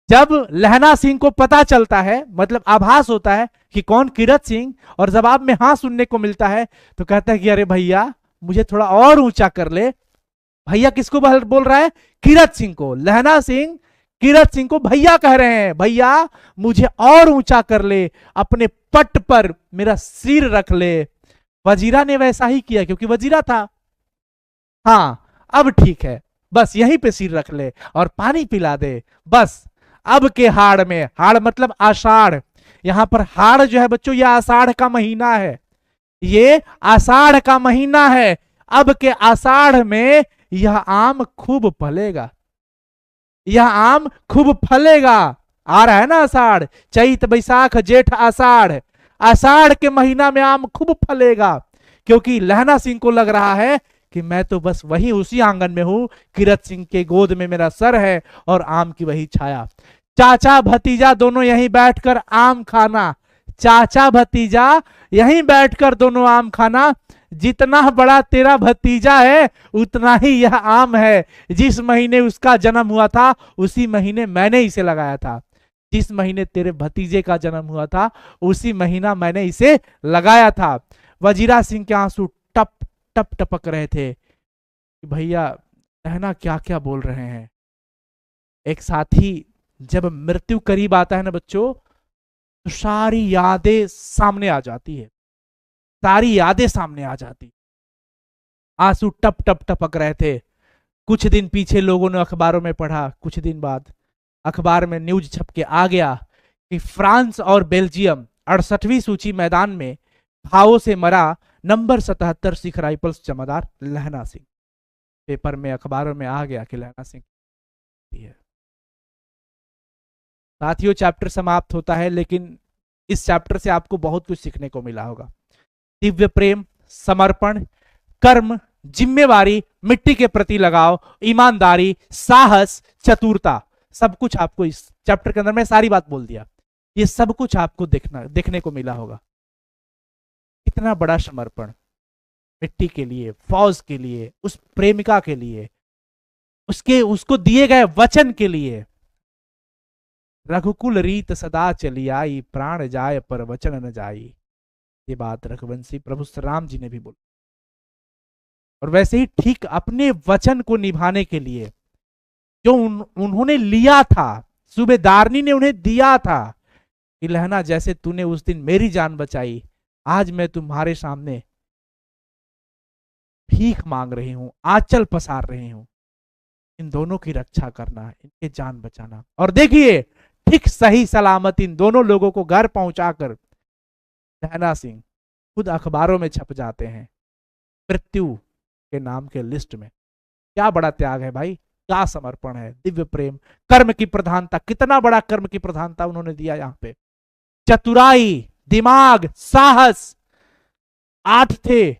जब लहना सिंह को पता चलता है, मतलब आभास होता है कि कौन? कीरत सिंह, और जवाब में हां सुनने को मिलता है, तो कहता है कि अरे भैया मुझे थोड़ा और ऊंचा कर ले। भैया किसको बोल रहा है? कीरत सिंह को। लहना सिंह कीरत सिंह को भैया कह रहे हैं, भैया मुझे और ऊंचा कर ले, अपने पट पर मेरा सिर रख ले। वजीरा ने वैसा ही किया क्योंकि वजीरा था। हाँ अब ठीक है, बस यहीं पे सिर रख ले और पानी पिला दे बस। अब के हाड़ में, हाड़ मतलब आषाढ़, यहां पर हाड़ जो है बच्चों ये आषाढ़ का महीना है, ये आषाढ़ का महीना है। अब के आषाढ़ में यह आम खूब फलेगा, यह आम खूब फलेगा। आ रहा है ना आषाढ़, चैत बैसाख जेठ आषाढ़, आषाढ़ के महीना में आम खूब फलेगा। क्योंकि लहना सिंह को लग रहा है कि मैं तो बस वही उसी आंगन में हूं, कीरत सिंह के गोद में मेरा सर है और आम की वही छाया। चाचा भतीजा दोनों यहीं बैठकर आम खाना, चाचा भतीजा यहीं बैठकर दोनों आम खाना। जितना बड़ा तेरा भतीजा है उतना ही यह आम है। जिस महीने उसका जन्म हुआ था उसी महीने मैंने इसे लगाया था, जिस महीने तेरे भतीजे का जन्म हुआ था उसी महीना मैंने इसे लगाया था। वजीरा सिंह के आंसू टप टप टपक रहे थे कि भैया रहना क्या क्या बोल रहे हैं। एक साथी जब मृत्यु करीब आता है ना बच्चों, तो सारी यादें सामने आ जाती है, सारी यादें सामने आ जाती। आंसू टप टप टपक रहे थे। कुछ दिन पीछे लोगों ने अखबारों में पढ़ा, कुछ दिन बाद अखबार में न्यूज छप के आ गया कि फ्रांस और बेल्जियम 68वीं सूची मैदान में घावों से मरा नंबर 77 सिख राइफल्स जमादार लहना सिंह। पेपर में अखबारों में आ गया कि लहना सिंह है। साथियों चैप्टर समाप्त होता है, लेकिन इस चैप्टर से आपको बहुत कुछ सीखने को मिला होगा। दिव्य प्रेम, समर्पण, कर्म, जिम्मेवारी, मिट्टी के प्रति लगाव, ईमानदारी, साहस, चतुरता, सब कुछ आपको इस चैप्टर के अंदर, मैं सारी बात बोल दिया, ये सब कुछ आपको देखने को मिला होगा। इतना बड़ा समर्पण मिट्टी के लिए, फौज के लिए, उस प्रेमिका के लिए, उसको दिए गए वचन के लिए। रघुकुल रीत सदा चली आई, प्राण जाए पर वचन न जाई। ये बात रघुवंशी प्रभु श्री राम जी ने भी बोली। और वैसे ही ठीक अपने वचन को निभाने के लिए जो उन्होंने लिया था, सूबेदारनी ने उन्हें दिया था कि लहना जैसे तूने उस दिन मेरी जान बचाई, आज मैं तुम्हारे सामने भीख मांग रही हूं, आंचल पसार रही हूं। इन दोनों की रक्षा करना, इनके जान बचाना। और देखिए ठीक सही सलामत इन दोनों लोगों को घर पहुंचाकर लहना सिंह खुद अखबारों में छप जाते हैं मृत्यु के नाम के लिस्ट में। क्या बड़ा त्याग है भाई, क्या समर्पण है, दिव्य प्रेम, कर्म की प्रधानता, कितना बड़ा कर्म की प्रधानता उन्होंने दिया यहां पे। चतुराई, दिमाग, साहस, 8 थे,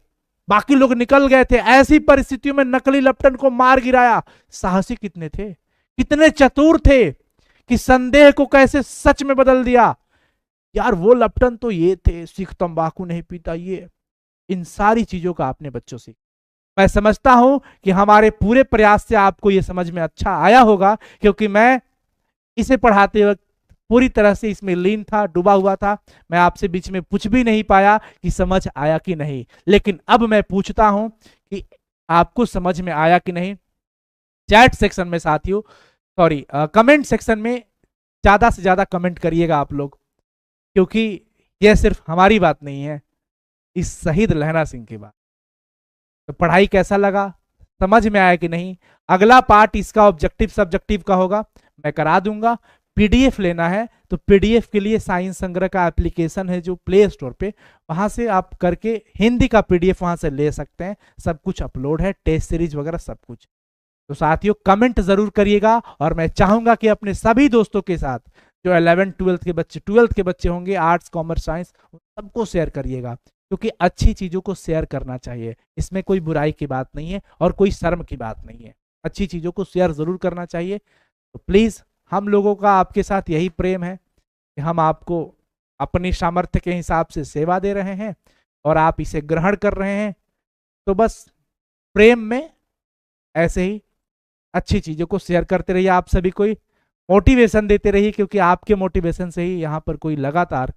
बाकी लोग निकल गए थे। ऐसी परिस्थितियों में नकली लेफ्टिनेंट को मार गिराया। साहसी कितने थे, कितने चतुर थे कि संदेह को कैसे सच में बदल दिया। यार वो लेफ्टिनेंट तो ये थे, सिख तंबाकू नहीं पीता, ये इन सारी चीजों का आपने बच्चों से, मैं समझता हूं कि हमारे पूरे प्रयास से आपको यह समझ में अच्छा आया होगा, क्योंकि मैं इसे पढ़ाते वक्त पूरी तरह से इसमें लीन था, डूबा हुआ था। मैं आपसे बीच में पूछ भी नहीं पाया कि समझ आया कि नहीं, लेकिन अब मैं पूछता हूं कि आपको समझ में आया कि नहीं। चैट सेक्शन में साथियों, सॉरी कमेंट सेक्शन में ज्यादा से ज्यादा कमेंट करिएगा आप लोग, क्योंकि यह सिर्फ हमारी बात नहीं है, इस शहीद लहना सिंह की बात। तो पढ़ाई कैसा लगा, समझ में आया कि नहीं। अगला पार्ट इसका ऑब्जेक्टिव सब्जेक्टिव का होगा, मैं करा दूंगा। पीडीएफ लेना है तो पीडीएफ के लिए साइंस संग्रह का एप्लीकेशन है जो प्ले स्टोर पे, वहां से आप करके हिंदी का पीडीएफ वहां से ले सकते हैं। सब कुछ अपलोड है, टेस्ट सीरीज वगैरह सब कुछ। तो साथियों कमेंट जरूर करिएगा, और मैं चाहूंगा कि अपने सभी दोस्तों के साथ जो 11 12 के बच्चे, 12th के बच्चे होंगे, आर्ट्स कॉमर्स साइंस, सबको शेयर करिएगा, क्योंकि अच्छी चीजों को शेयर करना चाहिए। इसमें कोई बुराई की बात नहीं है और कोई शर्म की बात नहीं है, अच्छी चीजों को शेयर जरूर करना चाहिए। तो प्लीज, हम लोगों का आपके साथ यही प्रेम है कि हम आपको अपनी सामर्थ्य के हिसाब से सेवा दे रहे हैं और आप इसे ग्रहण कर रहे हैं। तो बस प्रेम में ऐसे ही अच्छी चीजों को शेयर करते रहिए, आप सभी को मोटिवेशन देते रहिए, क्योंकि आपके मोटिवेशन से ही यहाँ पर कोई लगातार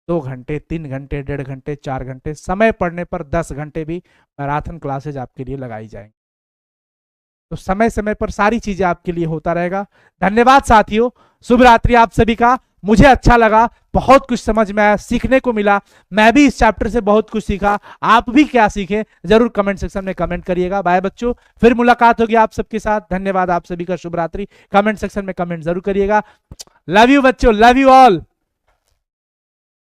2 घंटे, 3 घंटे, 1.5 घंटे, 4 घंटे, समय पढ़ने पर 10 घंटे भी मैराथन क्लासेज आपके लिए लगाई जाएंगी। तो समय समय पर सारी चीजें आपके लिए होता रहेगा। धन्यवाद साथियों, शुभ रात्रि आप सभी का। मुझे अच्छा लगा, बहुत कुछ समझ में आया, सीखने को मिला। मैं भी इस चैप्टर से बहुत कुछ सीखा। आप भी क्या सीखे जरूर कमेंट सेक्शन में कमेंट करिएगा। बाय बच्चों, फिर मुलाकात होगी आप सबके साथ। धन्यवाद आप सभी का, शुभ रात्रि। कमेंट सेक्शन में कमेंट जरूर करिएगा। लव यू बच्चों, लव यू ऑल।